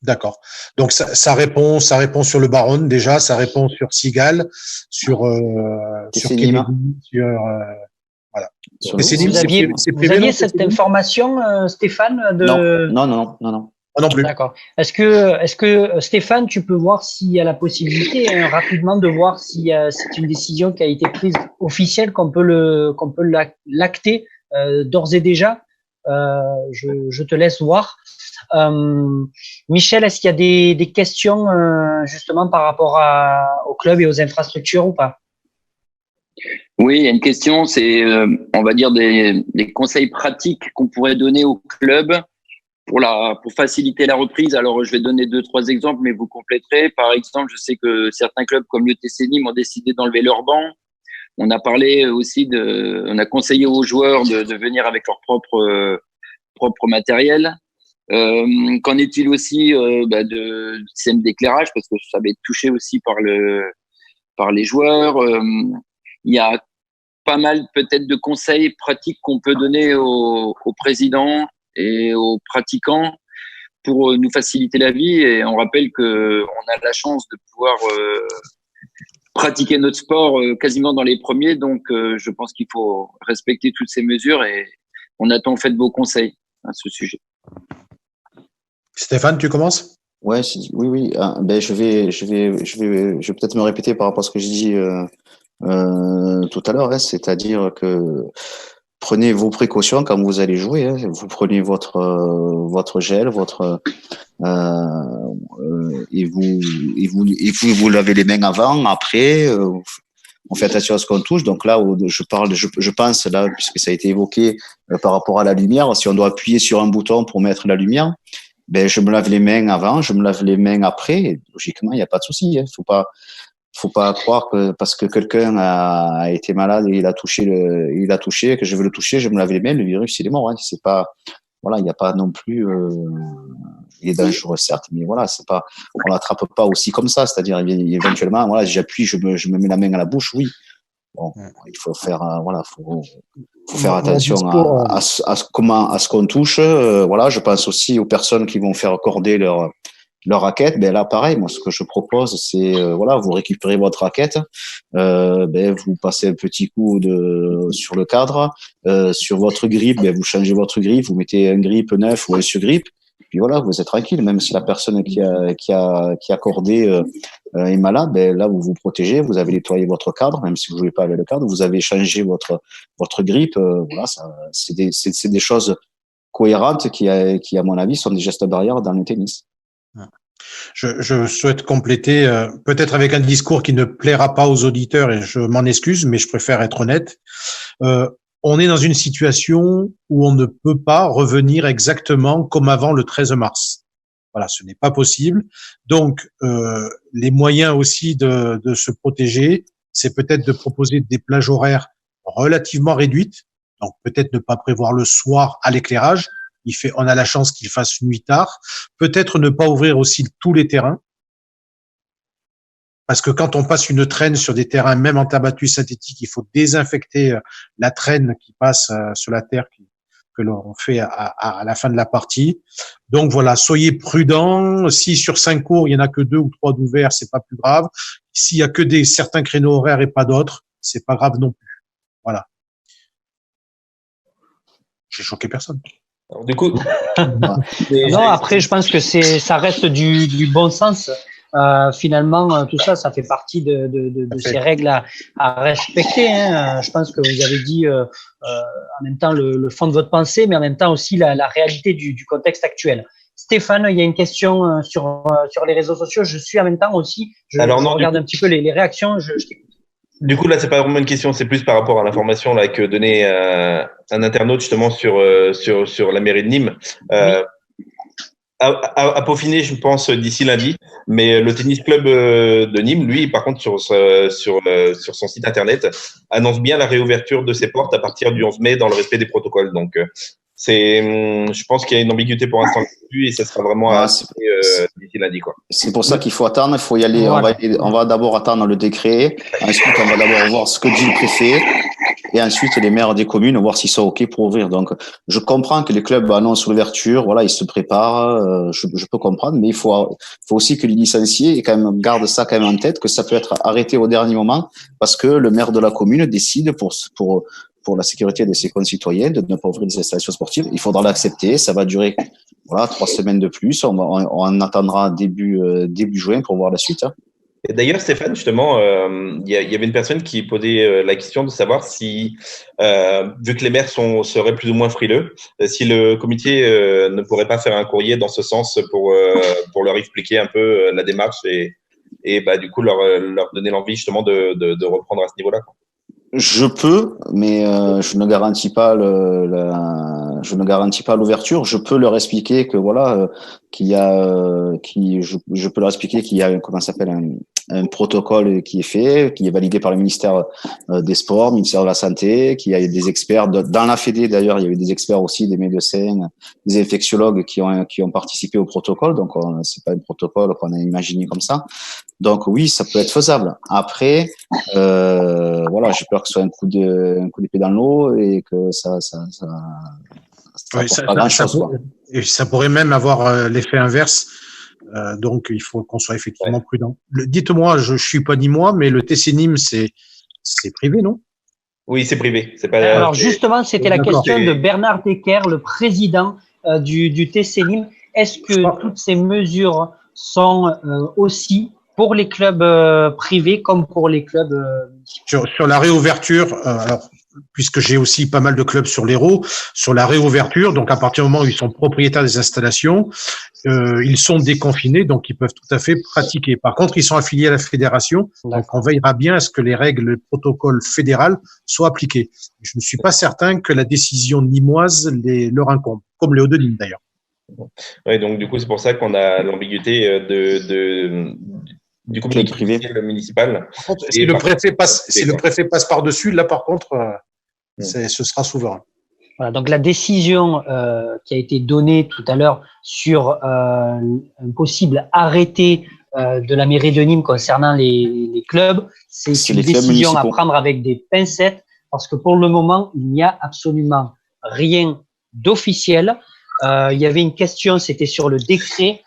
D'accord. Donc ça répond sur le Baronne déjà, ça répond sur Sigal, sur Kennedy, voilà. Vous aviez cette information, Stéphane, de… Non. Non plus. D'accord. Est-ce que Stéphane, tu peux voir s'il y a la possibilité rapidement de voir si c'est une décision qui a été prise officielle, qu'on peut l'acter d'ores et déjà. Je te laisse voir. Michel, est-ce qu'il y a des questions justement par rapport au club et aux infrastructures ou pas? Oui, il y a une question, c'est on va dire des conseils pratiques qu'on pourrait donner au club pour faciliter la reprise. Alors, je vais donner 2-3 exemples, mais vous compléterez. Par exemple, je sais que certains clubs comme le TC Nîmes ont décidé d'enlever leur banc. On a parlé aussi on a conseillé aux joueurs de venir avec leur propre matériel. Qu'en est-il aussi de système d'éclairage, parce que ça va être touché aussi par les joueurs. Il y a pas mal peut-être de conseils pratiques qu'on peut donner aux présidents et aux pratiquants pour nous faciliter la vie. Et on rappelle que on a la chance de pouvoir pratiquer notre sport quasiment dans les premiers. Donc, je pense qu'il faut respecter toutes ces mesures et on attend en fait vos conseils à ce sujet. Stéphane, tu commences? Oui. Je vais peut-être me répéter par rapport à ce que j'ai dit tout à l'heure, c'est-à-dire que prenez vos précautions quand vous allez jouer. Vous prenez votre gel, et vous lavez les mains avant, après. On fait attention à ce qu'on touche. Donc là, je pense là, puisque ça a été évoqué par rapport à la lumière, si on doit appuyer sur un bouton pour mettre la lumière, je me lave les mains avant, je me lave les mains après. Et logiquement, il n'y a pas de souci. Faut pas croire que parce que quelqu'un a été malade et il a touché, que je veux le toucher, je me lave les mains, le virus il est mort. C'est pas, voilà, il n'y a pas non plus. Il est dangereux certes, mais voilà, c'est pas, on l'attrape pas aussi comme ça. C'est-à-dire éventuellement, voilà, j'appuie, je me mets la main à la bouche, oui. Bon, il faut faire, faut faire attention à ce qu'on touche. Voilà, je pense aussi aux personnes qui vont faire corder leur raquette. Là, pareil, moi, ce que je propose, c'est, vous récupérez votre raquette, vous passez un petit coup sur le cadre, sur votre grip, vous changez votre grip, vous mettez un grip neuf ou un sur-grip. Puis voilà, vous êtes tranquille, même si la personne qui a cordé est malade, là vous vous protégez, vous avez nettoyé votre cadre, même si vous jouez pas avec le cadre, vous avez changé votre grip, voilà, ça, c'est des choses cohérentes qui à mon avis sont des gestes barrières dans le tennis. Je souhaite compléter peut-être avec un discours qui ne plaira pas aux auditeurs et je m'en excuse, mais je préfère être honnête. On est dans une situation où on ne peut pas revenir exactement comme avant le 13 mars. Voilà, ce n'est pas possible. Donc, les moyens aussi de se protéger, c'est peut-être de proposer des plages horaires relativement réduites. Donc, peut-être ne pas prévoir le soir à l'éclairage. On a la chance qu'il fasse nuit tard. Peut-être ne pas ouvrir aussi tous les terrains. Parce que quand on passe une traîne sur des terrains, même en terre battue synthétique, il faut désinfecter la traîne qui passe sur la terre que l'on fait à la fin de la partie. Donc voilà, soyez prudents. Si sur 5 cours, il y en a que 2 ou 3 d'ouverts, c'est pas plus grave. S'il y a que certains créneaux horaires et pas d'autres, c'est pas grave non plus. Voilà. J'ai choqué personne. Alors, du coup, non, après, je pense que ça reste du bon sens. Finalement, tout ça fait partie de ces règles à respecter. Je pense que vous avez dit en même temps le fond de votre pensée, mais en même temps aussi la réalité du contexte actuel. Stéphane, il y a une question sur les réseaux sociaux. Je suis en même temps aussi. Je regarde un petit peu les réactions. Je t'écoute. Du coup, là, c'est pas vraiment une question, c'est plus par rapport à l'information là que donnait un internaute justement sur la mairie de Nîmes. Oui. À peaufiner, je pense, d'ici lundi. Mais le tennis club de Nîmes, lui, par contre, sur son site internet, annonce bien la réouverture de ses portes à partir du 11 mai dans le respect des protocoles. Donc, je pense qu'il y a une ambiguïté pour l'instant là-dessus et ça sera vraiment d'ici lundi, quoi. C'est pour ça qu'il faut attendre, il faut y aller. Voilà. On va d'abord attendre le décret. Ensuite, on va d'abord voir ce que dit le préfet. et ensuite les maires des communes voir s'ils sont OK pour ouvrir. Donc, je comprends que les clubs annoncent l'ouverture, voilà, ils se préparent, je peux comprendre, mais il faut aussi que les licenciés gardent ça quand même en tête, que ça peut être arrêté au dernier moment parce que le maire de la commune décide pour la sécurité de ses concitoyens de ne pas ouvrir des installations sportives. Il faudra l'accepter, ça va durer 3 semaines de plus, on attendra début juin pour voir la suite. Hein. Et d'ailleurs, Stéphane, justement, il y avait une personne qui posait la question de savoir si, vu que les maires seraient plus ou moins frileux, si le comité ne pourrait pas faire un courrier dans ce sens pour leur expliquer un peu la démarche et du coup leur donner l'envie justement de reprendre à ce niveau-là. Je peux, mais je ne garantis pas l'ouverture. Je peux leur expliquer que je peux leur expliquer qu'il y a un protocole qui est fait, qui est validé par le ministère des Sports, ministère de la Santé, qu'il y a des experts dans la Fédé d'ailleurs, il y a eu des experts aussi, des médecins, des infectiologues qui ont participé au protocole. Donc c'est pas un protocole qu'on a imaginé comme ça. Donc oui, ça peut être faisable. Après, j'ai peur que ce soit un coup d'épée dans l'eau et que ça pas grand-chose. Et ça pourrait même avoir l'effet inverse. Donc il faut qu'on soit effectivement prudent. Dites-moi, je suis pas ni moi, mais le TC Nîmes c'est privé, non? Oui, c'est privé. C'est pas. Alors justement, c'était la question de Bernard Decker, le président du TC Nîmes. Est-ce que toutes ces mesures sont aussi pour les clubs privés comme pour les clubs sur la réouverture, alors puisque j'ai aussi pas mal de clubs sur l'Hérault, sur la réouverture, donc à partir du moment où ils sont propriétaires des installations, ils sont déconfinés, donc ils peuvent tout à fait pratiquer. Par contre, ils sont affiliés à la fédération, donc on veillera bien à ce que les règles, le protocole fédéral soient appliqués. Je ne suis pas certain que la décision nîmoise leur incombe, comme les Hauts-de-Nîmes d'ailleurs. Oui, donc du coup, c'est pour ça qu'on a l'ambiguïté du comité privé municipal. Si le préfet passe par-dessus, là par contre, ce sera souverain. Voilà, donc la décision qui a été donnée tout à l'heure sur un possible arrêté de la mairie de Nîmes concernant les clubs, c'est une décision à prendre avec des pincettes parce que pour le moment, il n'y a absolument rien d'officiel. Il y avait une question, c'était sur le décret.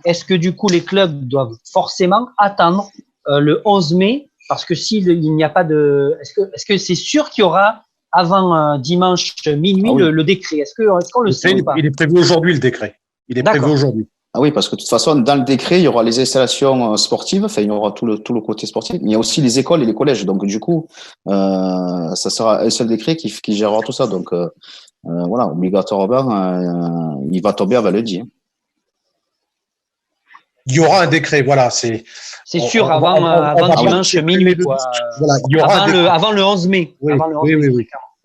Est-ce que du coup les clubs doivent forcément attendre le 11 mai parce que il n'y a pas de est-ce que c'est sûr qu'il y aura avant dimanche minuit le décret, est-ce qu'on le sait ou pas? Il est prévu aujourd'hui le décret. Il est prévu aujourd'hui. Ah oui, parce que de toute façon, dans le décret, il y aura les installations sportives, enfin, il y aura tout le côté sportif, mais il y a aussi les écoles et les collèges. Donc, du coup, ça sera un seul décret qui gérera tout ça. Donc, obligatoirement, il va tomber avant lundi. Il y aura un décret, voilà. C'est sûr, avant dimanche minuit, quoi. Voilà, il y aura avant le 11 mai.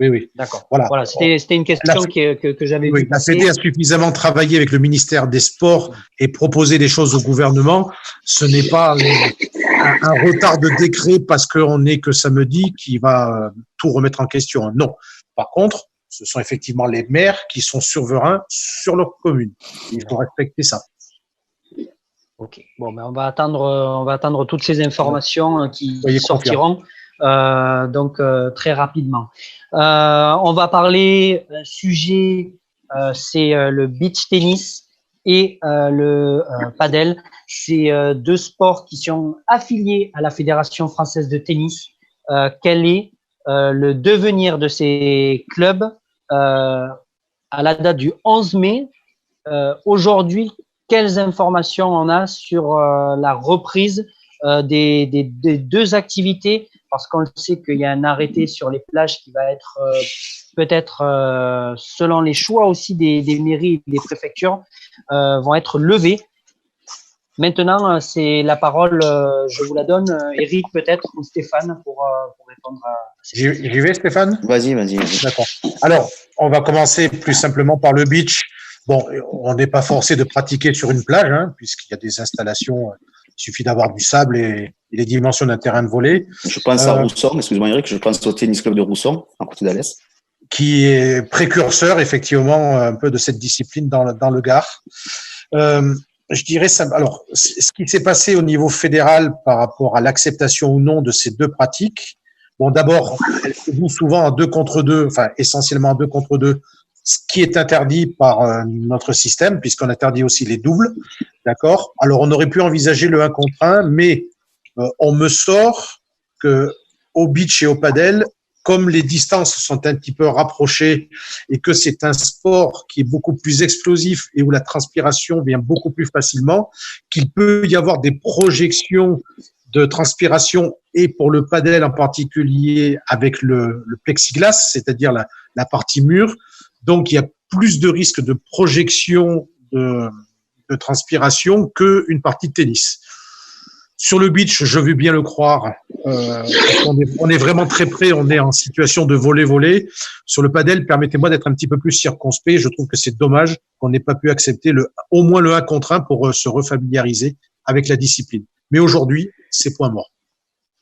Oui. D'accord. Voilà, c'était une question que j'avais vue. La Fédé a suffisamment travaillé avec le ministère des Sports et proposé des choses au gouvernement. Ce n'est pas un retard de décret parce qu'on n'est que samedi qui va tout remettre en question. Non. Par contre, ce sont effectivement les maires qui sont souverains sur leur commune. Il faut respecter ça. Ok. Bon, mais on va attendre toutes ces informations qui sortiront. Très rapidement. On va parler sujet, c'est le beach tennis et le padel. C'est deux sports qui sont affiliés à la Fédération française de tennis. Quel est le devenir de ces clubs à la date du 11 mai? Aujourd'hui, quelles informations on a sur la reprise des deux activités? Parce qu'on sait qu'il y a un arrêté sur les plages qui va être peut-être, selon les choix aussi des mairies et des préfectures, vont être levés. Maintenant, c'est la parole, je vous la donne, Eric peut-être ou Stéphane pour répondre à ces questions. J'y vais, Stéphane? Vas-y. D'accord. Alors, on va commencer plus simplement par le beach. Bon, on n'est pas forcé de pratiquer sur une plage, puisqu'il y a des installations. Il suffit d'avoir du sable et les dimensions d'un terrain de volley. Je pense à Rousson, excuse-moi Eric, je pense au tennis club de Rousson, à côté d'Alès. Qui est précurseur, effectivement, un peu de cette discipline dans le Gard. Je dirais ça. Alors, ce qui s'est passé au niveau fédéral par rapport à l'acceptation ou non de ces deux pratiques, Bon, d'abord, elle se joue souvent en 2 contre 2, enfin essentiellement en 2 contre 2, ce qui est interdit par notre système, puisqu'on interdit aussi les doubles. D'accord? Alors, on aurait pu envisager le 1 contre 1, mais on me sort que au beach et au padel, comme les distances sont un petit peu rapprochées et que c'est un sport qui est beaucoup plus explosif et où la transpiration vient beaucoup plus facilement, qu'il peut y avoir des projections de transpiration et pour le padel en particulier avec le plexiglas, c'est-à-dire la partie mûre. Donc, il y a plus de risques de projection de transpiration qu'une partie de tennis. Sur le beach, je veux bien le croire. On est vraiment très près, on est en situation de voler. Sur le padel, permettez-moi d'être un petit peu plus circonspect. Je trouve que c'est dommage qu'on n'ait pas pu accepter au moins le 1 contre 1 pour se refamiliariser avec la discipline. Mais aujourd'hui, c'est point mort.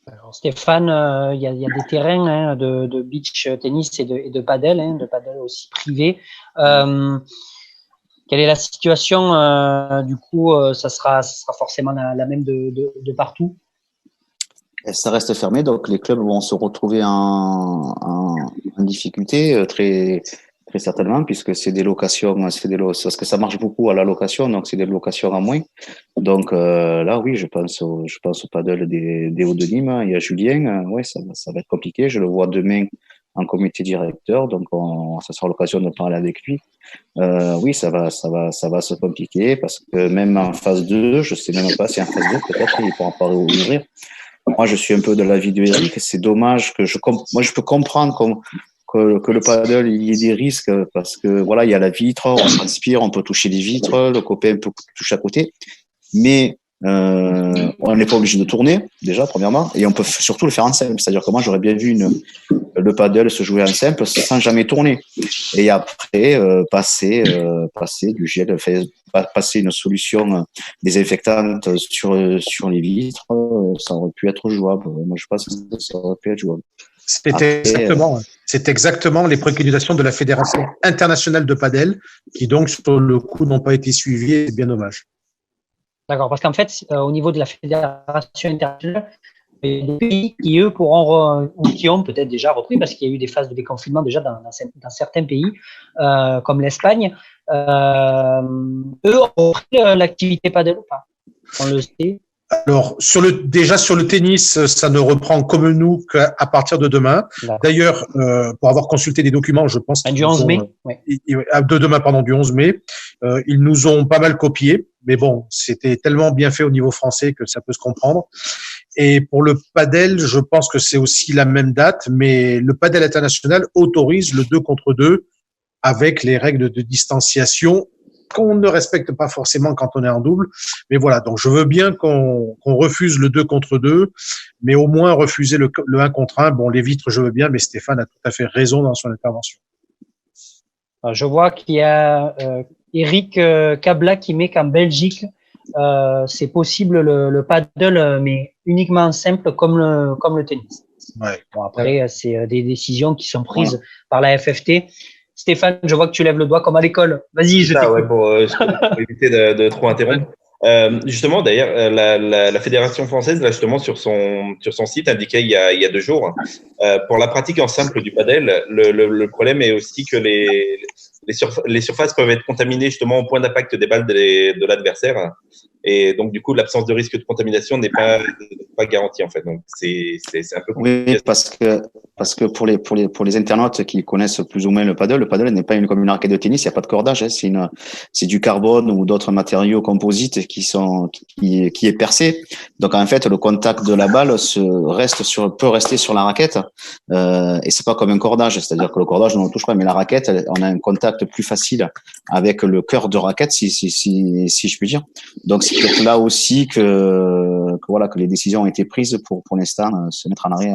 Alors, Stéphane, il y a des terrains de beach tennis et de padel aussi privés. Quelle est la situation du coup, ça sera forcément la même de partout. Et ça reste fermé, donc les clubs vont se retrouver en difficulté très très certainement, puisque c'est des locations, parce que ça marche beaucoup à la location, donc c'est des locations en moins. Donc là, oui, je pense au paddle des Hauts de Nîmes. Il y a Julien, ouais, ça va être compliqué. Je le vois demain en comité directeur, donc ça sera l'occasion de parler avec lui. Oui, ça va se compliquer parce que même en phase 2, je sais même pas si en phase 2, peut-être il pourra pas ouvrir. Moi, je suis un peu de l'avis de Eric. C'est dommage que moi, je peux comprendre que le paddle, il y ait des risques parce que voilà, il y a la vitre, on transpire, on peut toucher les vitres, le copain peut toucher à côté. Mais on n'est pas obligé de tourner, déjà, premièrement, et on peut surtout le faire en simple. C'est-à-dire que moi, j'aurais bien vu le paddle se jouer en simple sans jamais tourner. Et après, passer du gel, passer une solution désinfectante sur les vitres, ça aurait pu être jouable. Moi, je pense que ça aurait pu être jouable. C'est exactement les préconisations de la Fédération internationale de padel, qui donc, sur le coup, n'ont pas été suivies, et c'est bien dommage. D'accord, parce qu'en fait, au niveau de la Fédération internationale, il y a des pays qui, eux, ou qui ont peut-être déjà repris, parce qu'il y a eu des phases de déconfinement déjà dans certains pays, comme l'Espagne. Eux ont repris l'activité padel ou pas? On le sait. Alors, déjà sur le tennis, ça ne reprend comme nous qu'à partir de demain. D'ailleurs, pour avoir consulté des documents, je pense du 11 mai. De demain, pardon, du 11 mai. Ils nous ont pas mal copié, mais bon, c'était tellement bien fait au niveau français que ça peut se comprendre. Et pour le padel, je pense que c'est aussi la même date, mais le padel international autorise le 2 contre 2 avec les règles de distanciation qu'on ne respecte pas forcément quand on est en double. Mais voilà, donc je veux bien qu'on refuse le 2 contre 2, mais au moins refuser le 1 contre 1. Bon, les vitres, je veux bien, mais Stéphane a tout à fait raison dans son intervention. Je vois qu'il y a Eric Cabla qui met qu'en Belgique, c'est possible le paddle, mais uniquement simple comme le tennis. Ouais. Bon, après, c'est des décisions qui sont prises par la FFT. Stéphane, je vois que tu lèves le doigt comme à l'école. Vas-y, je t'écoute. Ouais, pour éviter de trop interrompre. Justement, d'ailleurs, la Fédération française, là, justement, sur son site, indiquait il y a 2 jours, pour la pratique en simple du padel, le problème est aussi que les surfaces peuvent être contaminées justement au point d'impact des balles de l'adversaire. Et donc, du coup, l'absence de risque de contamination n'est pas garantie, en fait. Donc, c'est un peu compliqué. Oui, parce que pour les internautes qui connaissent plus ou moins le paddle n'est pas comme une raquette de tennis, il n'y a pas de cordage, hein, c'est du carbone ou d'autres matériaux composites qui est percé. Donc, en fait, le contact de la balle peut rester sur la raquette, et c'est pas comme un cordage. C'est-à-dire que le cordage, on ne le touche pas, mais la raquette, on a un contact plus facile avec le cœur de raquette, si je puis dire. Donc, c'est peut-être là aussi que les décisions ont été prises pour l'instant se mettre en arrêt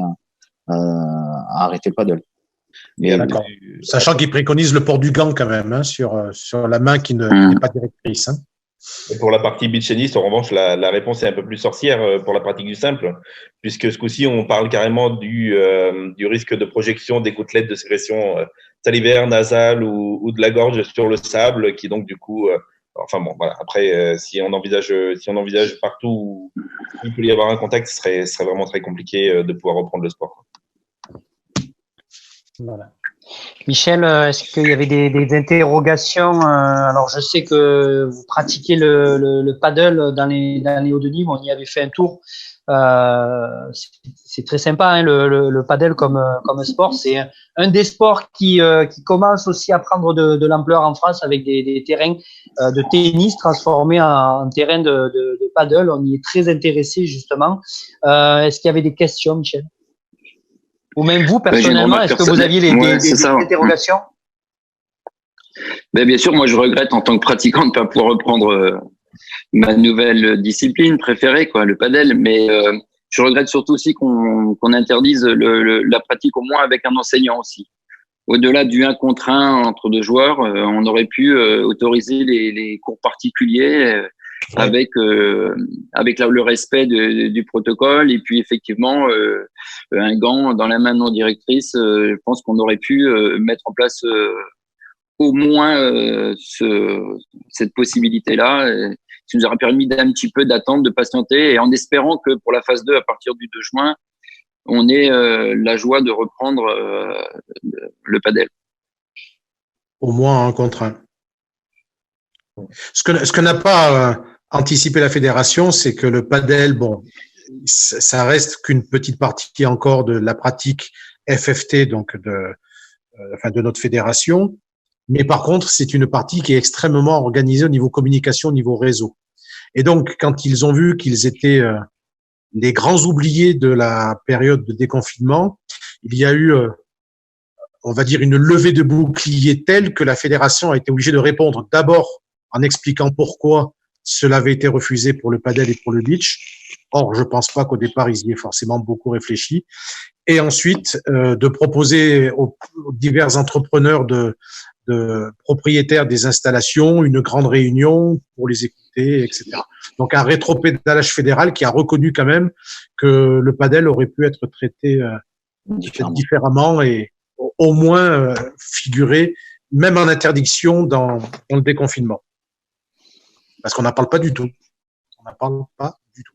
à arrêter le paddle. D'accord. Sachant qu'ils préconisent le port du gant quand même, hein, sur la main qui n'est pas directrice. Hein. Et pour la partie beach tennis, en revanche, la réponse est un peu plus sorcière pour la pratique du simple, puisque ce coup-ci, on parle carrément du risque de projection des gouttelettes de sécrétion salivaire, nasale ou de la gorge sur le sable, qui donc du coup, enfin bon, voilà. Après, si on envisage partout où il peut y avoir un contact, ce serait vraiment très compliqué de pouvoir reprendre le sport. Voilà. Michel, est-ce qu'il y avait des interrogations? Alors, je sais que vous pratiquez le paddle dans les Hauts-de-Nîmes, on y avait fait un tour. C'est très sympa, hein, le paddle comme sport. C'est un des sports qui commence aussi à prendre de l'ampleur en France avec des terrains de tennis transformés en terrain de paddle. On y est très intéressé justement. Est-ce qu'il y avait des questions, Michel? Ou même vous, personnellement, est-ce que vous aviez des interrogations? Bien sûr, moi je regrette en tant que pratiquant de ne pas pouvoir reprendre ma nouvelle discipline préférée, quoi, le padel. Mais je regrette surtout aussi qu'on interdise la pratique au moins avec un enseignant aussi. Au-delà du 1 contre 1 entre deux joueurs, on aurait pu autoriser les cours particuliers avec le respect du protocole, et puis effectivement un gant dans la main non directrice. Je pense qu'on aurait pu mettre en place au moins cette possibilité-là, qui nous aurait permis d'un petit peu d'attendre, de patienter, et en espérant que pour la phase 2, à partir du 2 juin, on ait la joie de reprendre le padel. Au moins 1 contre 1. Ce que n'a pas anticipé la fédération, c'est que le padel, bon, ça reste qu'une petite partie encore de la pratique FFT, donc de notre fédération. Mais par contre, c'est une partie qui est extrêmement organisée au niveau communication, au niveau réseau. Et donc, quand ils ont vu qu'ils étaient les grands oubliés de la période de déconfinement, il y a eu, on va dire, une levée de bouclier telle que la fédération a été obligée de répondre d'abord en expliquant pourquoi cela avait été refusé pour le padel et pour le beach. Or, je pense pas qu'au départ, ils y aient forcément beaucoup réfléchi. Et ensuite, de proposer aux divers entrepreneurs de propriétaires des installations une grande réunion pour les écouter, etc. Donc, un rétropédalage fédéral qui a reconnu quand même que le padel aurait pu être traité différemment et au moins figurer, même en interdiction dans le déconfinement. Parce qu'on n'en parle pas du tout. On n'en parle pas du tout.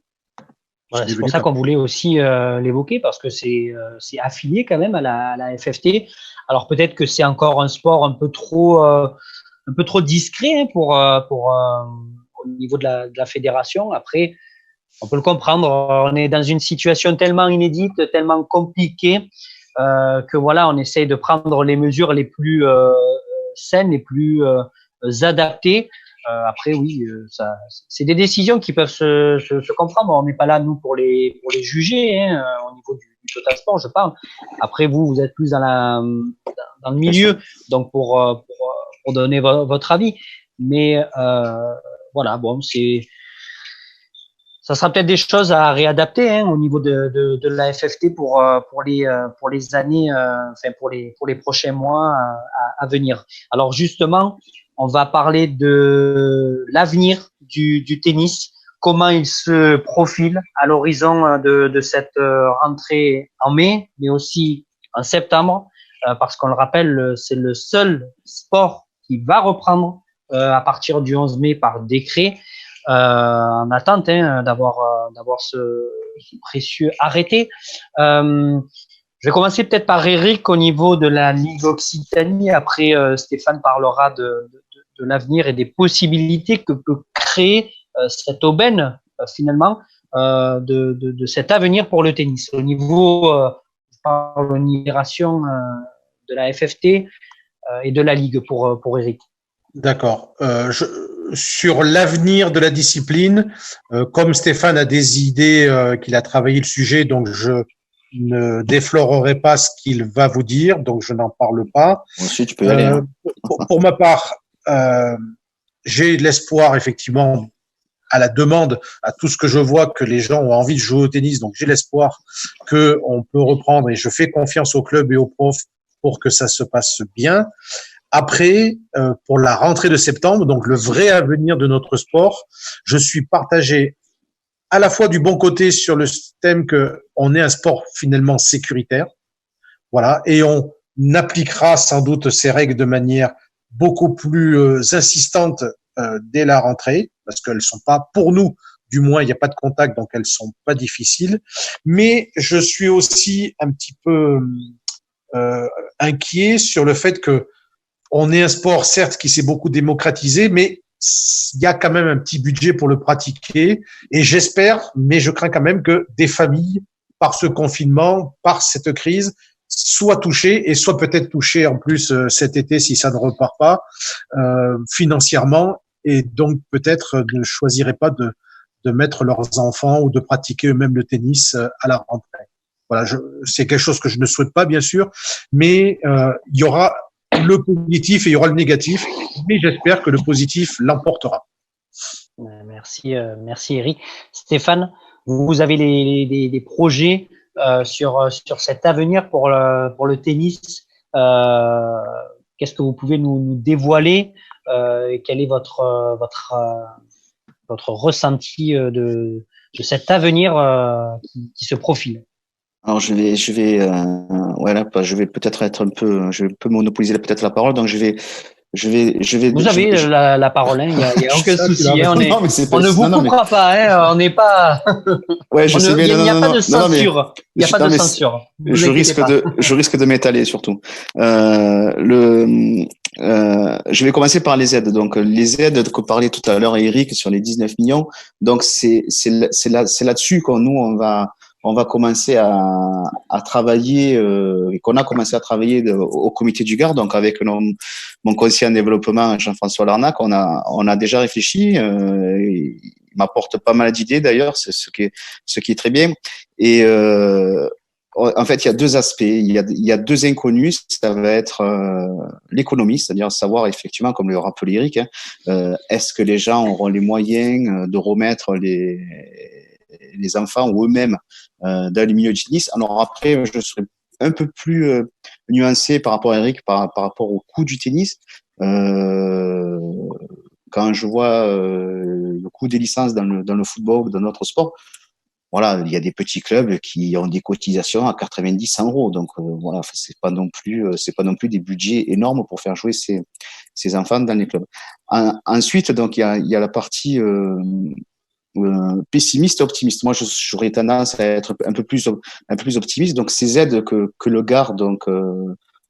Voilà, c'est pour ça qu'on voulait aussi l'évoquer, parce que c'est affilié quand même à la FFT. Alors peut-être que c'est encore un sport un peu trop discret, hein, pour au niveau de la fédération. Après, on peut le comprendre. On est dans une situation tellement inédite, tellement compliquée, que voilà, on essaye de prendre les mesures les plus saines, les plus adaptées. Après, oui, c'est des décisions qui peuvent se comprendre. On n'est pas là, nous, pour les juger, hein, au niveau du Total Sport, je parle. Après, vous êtes plus dans le milieu, donc pour donner votre avis. Mais voilà, bon, ça sera peut-être des choses à réadapter, hein, au niveau de la FFT pour les années, enfin pour les prochains mois à venir. Alors justement, on va parler de l'avenir du tennis, comment il se profile à l'horizon de cette rentrée en mai, mais aussi en septembre, parce qu'on le rappelle, c'est le seul sport qui va reprendre à partir du 11 mai par décret, en attente, hein, d'avoir ce précieux arrêté. Je vais commencer peut-être par Eric au niveau de la Ligue Occitanie. Après, Stéphane parlera de l'avenir et des possibilités que peut créer cette aubaine, finalement, de cet avenir pour le tennis. Au niveau, je parle de l'unification de la FFT et de la Ligue pour Eric. D'accord. Sur l'avenir de la discipline, comme Stéphane a des idées, qu'il a travaillé le sujet, donc je ne déflorerai pas ce qu'il va vous dire, donc je n'en parle pas. Ensuite, tu peux y aller. Hein. Pour ma part, j'ai de l'espoir, effectivement, à la demande, à tout ce que je vois que les gens ont envie de jouer au tennis, donc j'ai l'espoir qu'on peut reprendre, et je fais confiance au club et aux profs pour que ça se passe bien. Après, pour la rentrée de septembre, donc le vrai avenir de notre sport, je suis partagé à la fois du bon côté sur le thème que on est un sport finalement sécuritaire, voilà, et on appliquera sans doute ces règles de manière beaucoup plus insistante dès la rentrée, parce qu'elles sont pas, pour nous, du moins, il n'y a pas de contact, donc elles sont pas difficiles. Mais je suis aussi un petit peu inquiet sur le fait que on est un sport, certes, qui s'est beaucoup démocratisé, mais il y a quand même un petit budget pour le pratiquer. Et j'espère, mais je crains quand même que des familles, par ce confinement, par cette crise, soient touchées et soient peut-être touchées en plus cet été si ça ne repart pas financièrement, et donc peut-être ne choisiraient pas de mettre leurs enfants ou de pratiquer eux-mêmes le tennis à la rentrée. Voilà, c'est quelque chose que je ne souhaite pas, bien sûr, mais il y aura le positif et il y aura le négatif, mais j'espère que le positif l'emportera. Merci, merci Eric. Stéphane, vous avez des projets sur cet avenir pour le tennis. Qu'est-ce que vous pouvez nous dévoiler? Quel est votre ressenti de cet avenir qui se profile? Alors je vais peut-être être je vais un peu monopoliser peut-être la parole, donc je vais. Vous avez la parole, hein, il y a aucun souci. Hein, on ne vous coupera pas, hein, on n'est pas. Ouais, je sais, il n'y a pas de censure. Il n'y a pas de censure. Je risque de m'étaler surtout. Je vais commencer par les aides. Donc les aides que parlait tout à l'heure Eric sur les 19 millions. Donc c'est là-dessus qu'on on va commencer à travailler et qu'on a commencé à travailler au comité du Gard, donc avec mon conseiller en développement Jean-François Larnac, on a déjà réfléchi. Il m'apporte pas mal d'idées d'ailleurs, c'est ce qui est très bien. Et en fait, il y a deux aspects, il y a deux inconnus. Ça va être l'économie, c'est-à-dire savoir effectivement, comme le rappelait Eric, est-ce que les gens auront les moyens de remettre les enfants ou eux-mêmes dans le milieu du tennis. Alors après, je serais un peu plus nuancé par rapport à Eric, par rapport au coût du tennis. Quand je vois le coût des licences dans le football, dans notre sport, voilà, il y a des petits clubs qui ont des cotisations à 90, 100 euros. Donc voilà, c'est pas non plus des budgets énormes pour faire jouer ces enfants dans les clubs. Ensuite, donc il y a la partie pessimiste et optimiste. Moi, j'aurais tendance à être un peu plus optimiste. Donc, ces aides que le Gard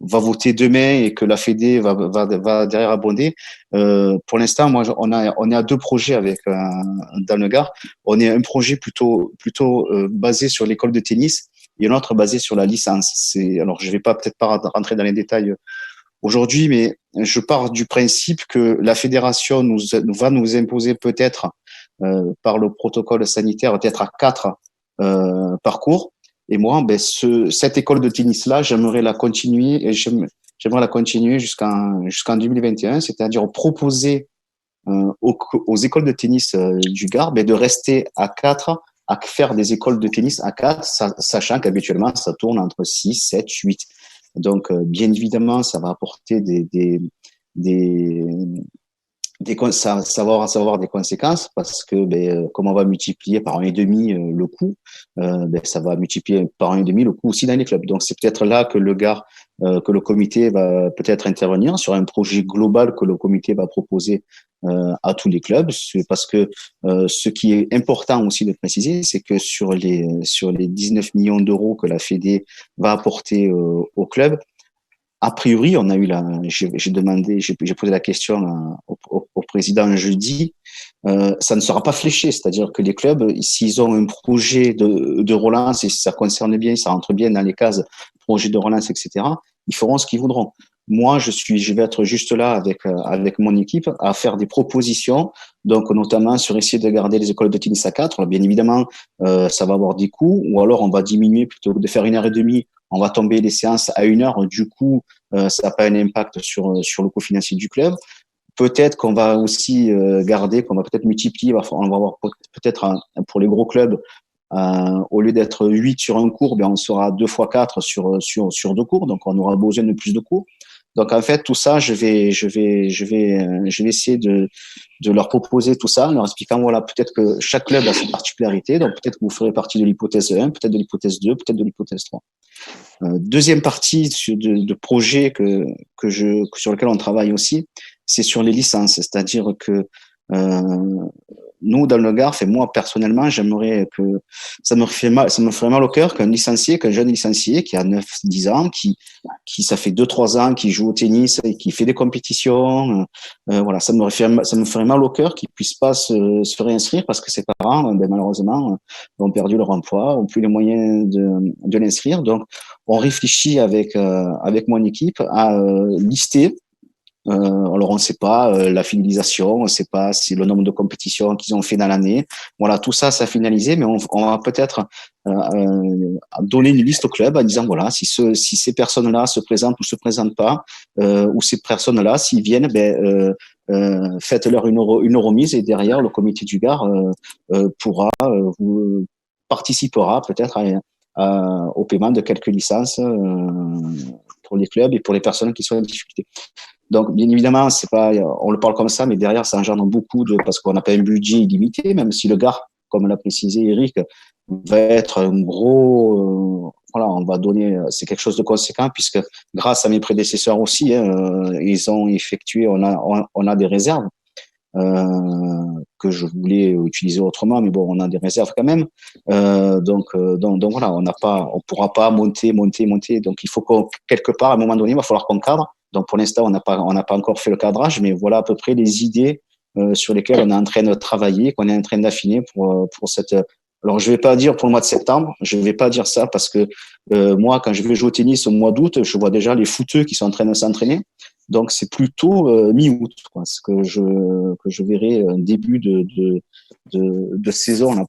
va voter demain et que la Fédé va derrière abonder. Pour l'instant, moi, on est à deux projets dans le Gard. On est un projet plutôt basé sur l'école de tennis et un autre basé sur la licence. Alors, je vais peut-être pas rentrer dans les détails aujourd'hui, mais je pars du principe que la fédération va nous imposer peut-être par le protocole sanitaire peut-être à 4 parcours. Et moi, cette école de tennis-là, j'aimerais la continuer jusqu'en 2021, c'est-à-dire proposer aux écoles de tennis du Gard de rester à 4, à faire des écoles de tennis à 4, sachant qu'habituellement, ça tourne entre 6, 7, 8. Donc, bien évidemment, ça va apporter ça va avoir des conséquences parce que comme on va multiplier par 1,5 le coût, ça va multiplier par 1,5 le coût aussi dans les clubs. Donc c'est peut-être là que que le comité va peut-être intervenir sur un projet global que le comité va proposer à tous les clubs. C'est parce que ce qui est important aussi de préciser, c'est que sur les 19 millions d'euros que la Fédé va apporter aux clubs, a priori, j'ai posé la question au président jeudi, ça ne sera pas fléché, c'est-à-dire que les clubs, s'ils ont un projet de relance et si ça concerne bien, ça rentre bien dans les cases projet de relance, etc., ils feront ce qu'ils voudront. Moi, je vais être juste là avec mon équipe à faire des propositions, donc notamment sur essayer de garder les écoles de tennis à 4. Alors, bien évidemment, ça va avoir des coûts, ou alors on va diminuer plutôt que de faire 1h30. On va tomber les séances à 1 heure. Du coup, ça n'a pas un impact sur le coût financier du club. Peut-être qu'on va aussi qu'on va peut-être multiplier. On va avoir peut-être pour les gros clubs, au lieu d'être 8 sur un cours, on sera 2 fois 4 sur 2 cours. Donc, on aura besoin de plus de cours. Donc, en fait, tout ça, je vais essayer de leur proposer tout ça, en leur expliquant, voilà, peut-être que chaque club a ses particularités. Donc, peut-être que vous ferez partie de l'hypothèse 1, peut-être de l'hypothèse 2, peut-être de l'hypothèse 3. Deuxième partie de projet sur lequel on travaille aussi, c'est sur les licences. C'est-à-dire que nous, dans le Gard, enfin, moi, personnellement, j'aimerais que ça me ferait mal au cœur qu'un jeune licencié qui a 9-10 ans, qui, ça fait 2-3 ans, qui joue au tennis et qui fait des compétitions, voilà, ça me ferait mal au cœur qu'il puisse pas se réinscrire parce que ses parents, ben, malheureusement, ont perdu leur emploi, ont plus les moyens de l'inscrire. Donc, on réfléchit avec mon équipe à lister. Alors on ne sait pas la finalisation, on ne sait pas si le nombre de compétitions qu'ils ont fait dans l'année. Voilà, tout ça, ça a finalisé, mais on va peut-être donner une liste au club en disant voilà, si ces personnes-là se présentent ou se présentent pas, ou ces personnes-là, s'ils viennent, faites-leur une remise et derrière le comité du Gard participera peut-être au paiement de quelques licences pour les clubs et pour les personnes qui sont en difficulté. Donc, bien évidemment, c'est pas, on le parle comme ça, mais derrière, ça engendre beaucoup parce qu'on n'a pas un budget illimité, même si le Gard, comme l'a précisé Eric, va être un gros, voilà, on va donner, c'est quelque chose de conséquent puisque grâce à mes prédécesseurs aussi, ils ont effectué, on a des réserves, que je voulais utiliser autrement, mais bon, on a des réserves quand même. Donc voilà, on pourra pas monter. Donc il faut quelque part, à un moment donné, il va falloir qu'on cadre. Donc pour l'instant, on n'a pas encore fait le cadrage, mais voilà à peu près les idées sur lesquelles on est en train de travailler, qu'on est en train d'affiner pour cette. Alors je vais pas dire pour le mois de septembre, je vais pas dire ça parce que moi, quand je vais jouer au tennis au mois d'août, je vois déjà les footeux qui sont en train de s'entraîner. Donc c'est plutôt mi-août, quoi, ce que je verrai un début de saison là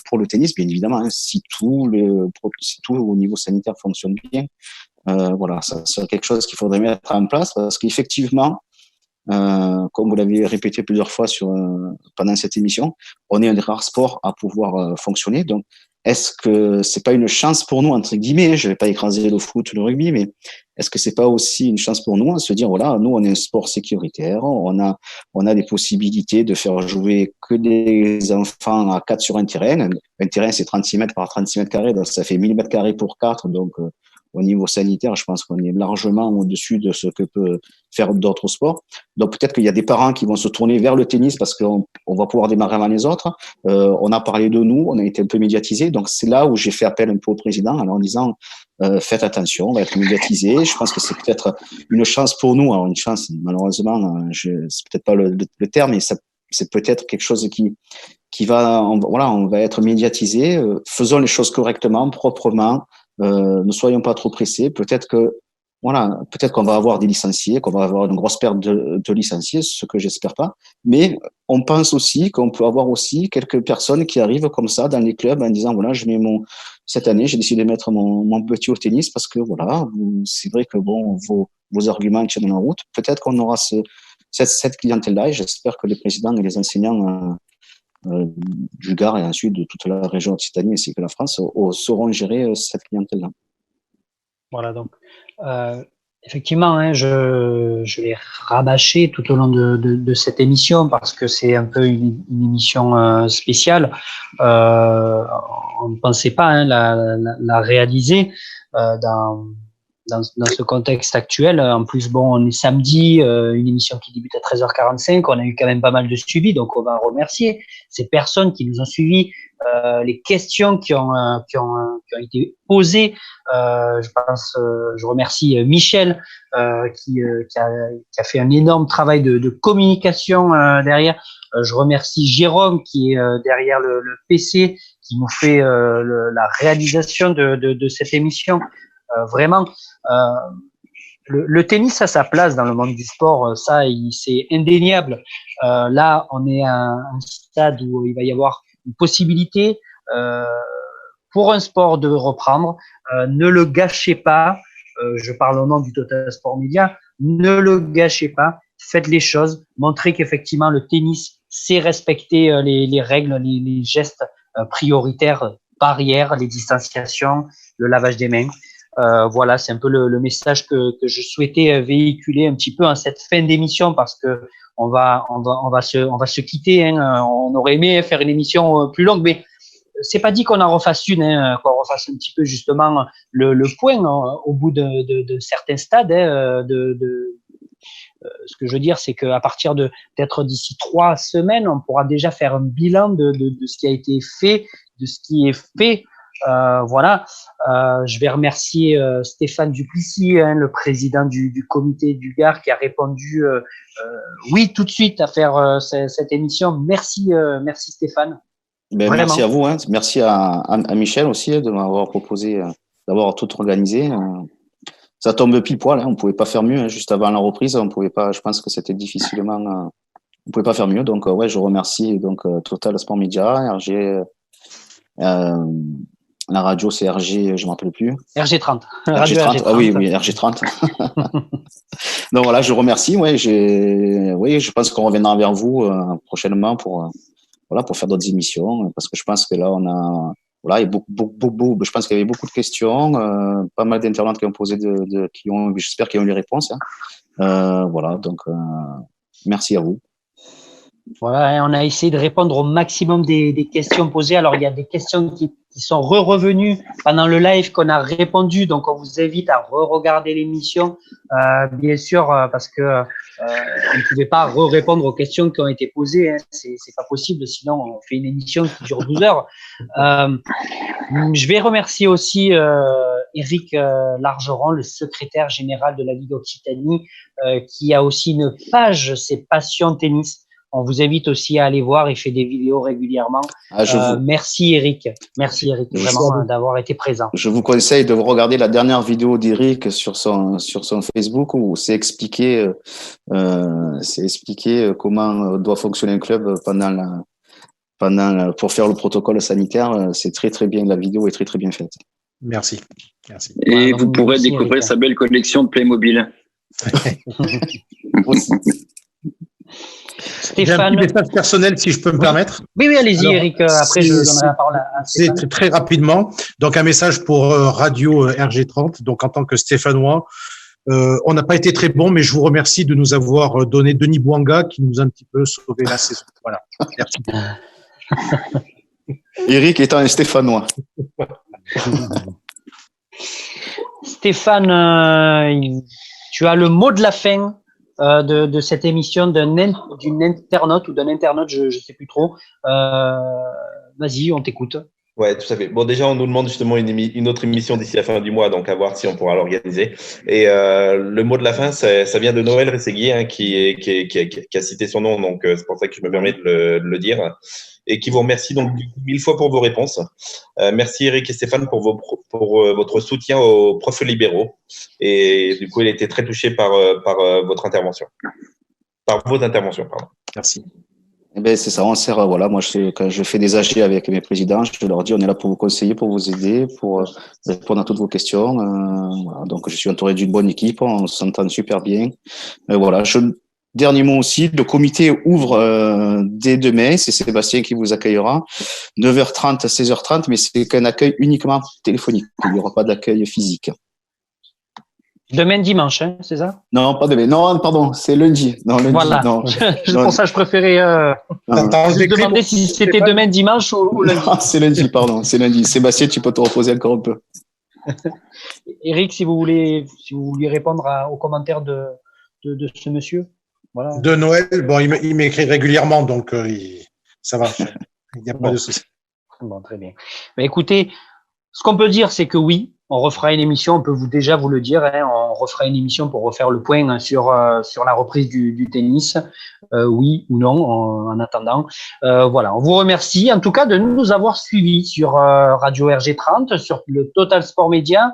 pour le tennis, bien évidemment, hein, si tout au niveau sanitaire fonctionne bien. Voilà, ça c'est quelque chose qu'il faudrait mettre en place parce qu'effectivement, comme vous l'avez répété plusieurs fois pendant cette émission, on est un des rares sports à pouvoir fonctionner. Donc, est-ce que c'est pas une chance pour nous, entre guillemets, je vais pas écraser le foot, le rugby, mais est-ce que c'est pas aussi une chance pour nous à se dire, voilà, nous, on est un sport sécuritaire, on a des possibilités de faire jouer que des enfants à 4 sur un terrain. Un terrain, c'est 36 mètres par 36 mètres carrés, donc ça fait 1000 mètres carrés pour 4, donc, au niveau sanitaire, je pense qu'on est largement au-dessus de ce que peut faire d'autres sports. Donc peut-être qu'il y a des parents qui vont se tourner vers le tennis parce qu'on va pouvoir démarrer avant les autres. On a parlé de nous, on a été un peu médiatisé. Donc c'est là où j'ai fait appel un peu au président en disant faites attention, on va être médiatisé. Je pense que c'est peut-être une chance pour nous. Alors une chance, malheureusement, c'est peut-être pas le terme, mais c'est peut-être quelque chose qui va, on va être médiatisé. Faisons les choses correctement, proprement. Ne soyons pas trop pressés. Peut-être qu'on va avoir des licenciés, qu'on va avoir une grosse perte de licenciés, ce que j'espère pas. Mais on pense aussi qu'on peut avoir aussi quelques personnes qui arrivent comme ça dans les clubs en disant voilà, cette année, j'ai décidé de mettre mon petit au tennis parce que voilà, c'est vrai que bon, vos arguments tiennent la route. Peut-être qu'on aura cette clientèle-là et j'espère que les présidents et les enseignants du Gard et ensuite de toute la région Occitanie ainsi que la France sauront gérer cette clientèle-là. Voilà, donc effectivement, hein, je l'ai rabâché tout au long de cette émission parce que c'est un peu une émission spéciale. On ne pensait pas la réaliser dans ce contexte actuel. En plus, bon, on est samedi, une émission qui débute à 13h45. On a eu quand même pas mal de suivi, donc on va remercier ces personnes qui nous ont suivis, les questions qui ont été posées. Je remercie Michel qui a fait un énorme travail de communication derrière. Je remercie Jérôme qui est derrière le PC, qui nous fait la réalisation de cette émission. Vraiment, le tennis a sa place dans le monde du sport, ça c'est indéniable. Là, on est à un stade où il va y avoir une possibilité pour un sport de reprendre. Ne le gâchez pas. Je parle au nom du Total Sport Media. Ne le gâchez pas. Faites les choses. Montrez qu'effectivement le tennis sait respecter les règles, les gestes prioritaires, barrières, les distanciations, le lavage des mains. Voilà, c'est un peu le message que je souhaitais véhiculer un petit peu en cette fin d'émission parce que on va se quitter. Hein. On aurait aimé faire une émission plus longue, mais c'est pas dit qu'on en refasse une, hein, qu'on refasse un petit peu justement le point au bout de certains stades ce que je veux dire, c'est qu'à partir de peut-être d'ici 3 semaines, on pourra déjà faire un bilan de ce qui a été fait, de ce qui est fait. Voilà. Je vais remercier Stéphane Duplessis, le président du comité du Gard, qui a répondu oui tout de suite à faire cette émission. Merci Stéphane. Ben, merci à vous, hein. Merci à Michel aussi de m'avoir proposé d'avoir tout organisé. Ça tombe pile poil, hein. On pouvait pas faire mieux, hein. Juste avant la reprise, on pouvait pas. Je pense que c'était difficilement. On pouvait pas faire mieux. Donc ouais, je remercie donc Total Sport Media, RG. La radio, c'est RG, je ne me rappelle plus. RG30. RG30. Ah oui, RG30. Donc voilà, je remercie. Ouais, je pense qu'on reviendra vers vous prochainement pour faire d'autres émissions, parce que je pense que là, il y a je pense qu'il y avait beaucoup de questions, pas mal d'intervenants qui ont posé j'espère qu'ils ont eu les réponses. Hein. Voilà, donc merci à vous. Voilà, on a essayé de répondre au maximum des questions posées. Alors, il y a des questions qui sont revenues pendant le live qu'on a répondu. Donc, on vous invite à re-regarder l'émission, bien sûr, parce que on ne pouvait pas répondre aux questions qui ont été posées. Hein. C'est pas possible, sinon on fait une émission qui dure 12 heures. Je vais remercier aussi Éric Largeron, le secrétaire général de la Ligue Occitanie, qui a aussi une page, c'est Passion Tennis. On vous invite aussi à aller voir, il fait des vidéos régulièrement. Merci Eric, vraiment d'avoir été présent. Je vous conseille de regarder la dernière vidéo d'Eric sur son Facebook où c'est expliqué comment doit fonctionner un club pour faire le protocole sanitaire. C'est très très bien, la vidéo est très très bien faite. Merci. Et vous pourrez découvrir sa belle collection de Playmobil. Stéphane. J'ai un petit message personnel, si je peux me permettre. Oui, allez-y, Eric. Après, je donnerai la parole à Stéphane. C'est très rapidement. Donc, un message pour Radio RG30. Donc, en tant que Stéphanois, on n'a pas été très bon, mais je vous remercie de nous avoir donné Denis Bouanga, qui nous a un petit peu sauvé la saison. Voilà. Merci. Eric étant un Stéphanois. Stéphane, tu as le mot de la fin. De cette émission d'une internaute ou d'un internaute, je sais plus trop. Vas-y, on t'écoute. Ouais, tout à fait. Bon, déjà, on nous demande justement une autre émission d'ici la fin du mois, donc à voir si on pourra l'organiser. Et le mot de la fin, ça vient de Noël Ressegui, hein, qui a cité son nom, donc c'est pour ça que je me permets de le dire. Et qui vous remercie donc 1000 fois pour vos réponses. Merci Eric et Stéphane pour votre soutien aux profs libéraux. Et du coup, il a été très touché par votre intervention. Par vos interventions, pardon. Merci. Eh ben, c'est ça, on sert, voilà, moi, quand je fais des AG avec mes présidents, je leur dis, on est là pour vous conseiller, pour vous aider, pour répondre à toutes vos questions. Voilà. Donc, je suis entouré d'une bonne équipe, on s'entend super bien. Voilà, dernier mot aussi, le comité ouvre dès demain, c'est Sébastien qui vous accueillera, 9h30 à 16h30, mais c'est qu'un accueil uniquement téléphonique, il n'y aura pas d'accueil physique. Demain dimanche, hein, c'est ça? Non, pas demain. Non, pardon, c'est lundi. Non, lundi. Voilà. Non. C'est pour ça que je préférais je demandais si c'était demain dimanche ou lundi. Non, c'est lundi, pardon. C'est lundi. Sébastien, tu peux te reposer encore un peu. Eric, si vous voulez répondre aux commentaires de ce monsieur. Voilà. De Noël, bon, il m'écrit régulièrement, donc ça va. Il n'y a pas de souci. Bon, très bien. Mais écoutez, ce qu'on peut dire, c'est que oui, on refera une émission, on peut déjà vous le dire, hein, on refera une émission pour refaire le point sur la reprise du tennis, oui ou non, en attendant. Voilà, on vous remercie en tout cas de nous avoir suivis sur Radio RG30, sur le Total Sport Media.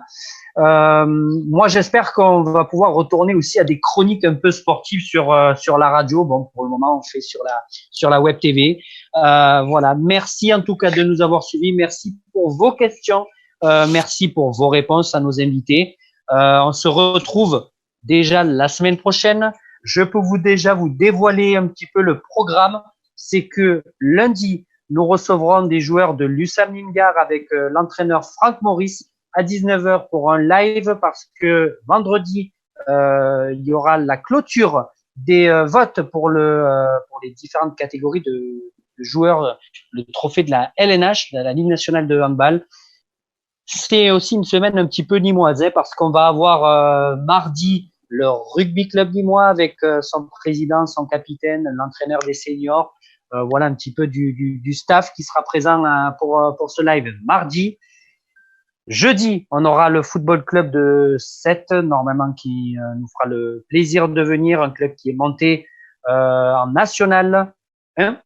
Moi, j'espère qu'on va pouvoir retourner aussi à des chroniques un peu sportives sur la radio. Bon, pour le moment, on fait sur la web TV. Voilà. Merci en tout cas de nous avoir suivis. Merci pour vos questions. Merci pour vos réponses à nos invités. On se retrouve déjà la semaine prochaine. Je peux déjà vous dévoiler un petit peu le programme. C'est que lundi, nous recevrons des joueurs de l'USAM Nîmes-Gard avec l'entraîneur Franck Maurice à 19h pour un live, parce que vendredi, il y aura la clôture des votes pour les différentes catégories de joueurs, le trophée de la LNH, de la Ligue nationale de handball. C'est aussi une semaine un petit peu nîmoise, parce qu'on va avoir mardi le rugby club limois avec son président, son capitaine, l'entraîneur des seniors. Voilà un petit peu du staff qui sera présent pour ce live mardi. Jeudi, on aura le football club de Sète, normalement qui nous fera le plaisir de venir, un club qui est monté en national 1.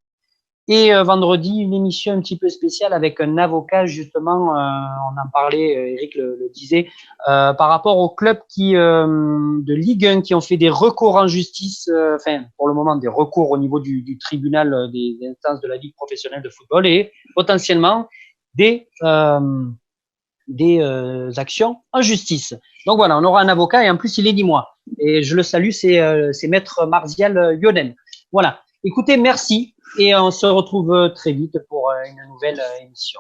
Et vendredi, une émission un petit peu spéciale avec un avocat, justement, on en parlait, Eric le disait, par rapport aux clubs de Ligue 1 qui ont fait des recours en justice, enfin, pour le moment, des recours au niveau du tribunal des instances de la Ligue professionnelle de football et potentiellement des actions en justice. Donc voilà, on aura un avocat et en plus, il est limois. Et je le salue, c'est Maître Martial Yonel. Voilà. Écoutez, merci et on se retrouve très vite pour une nouvelle émission.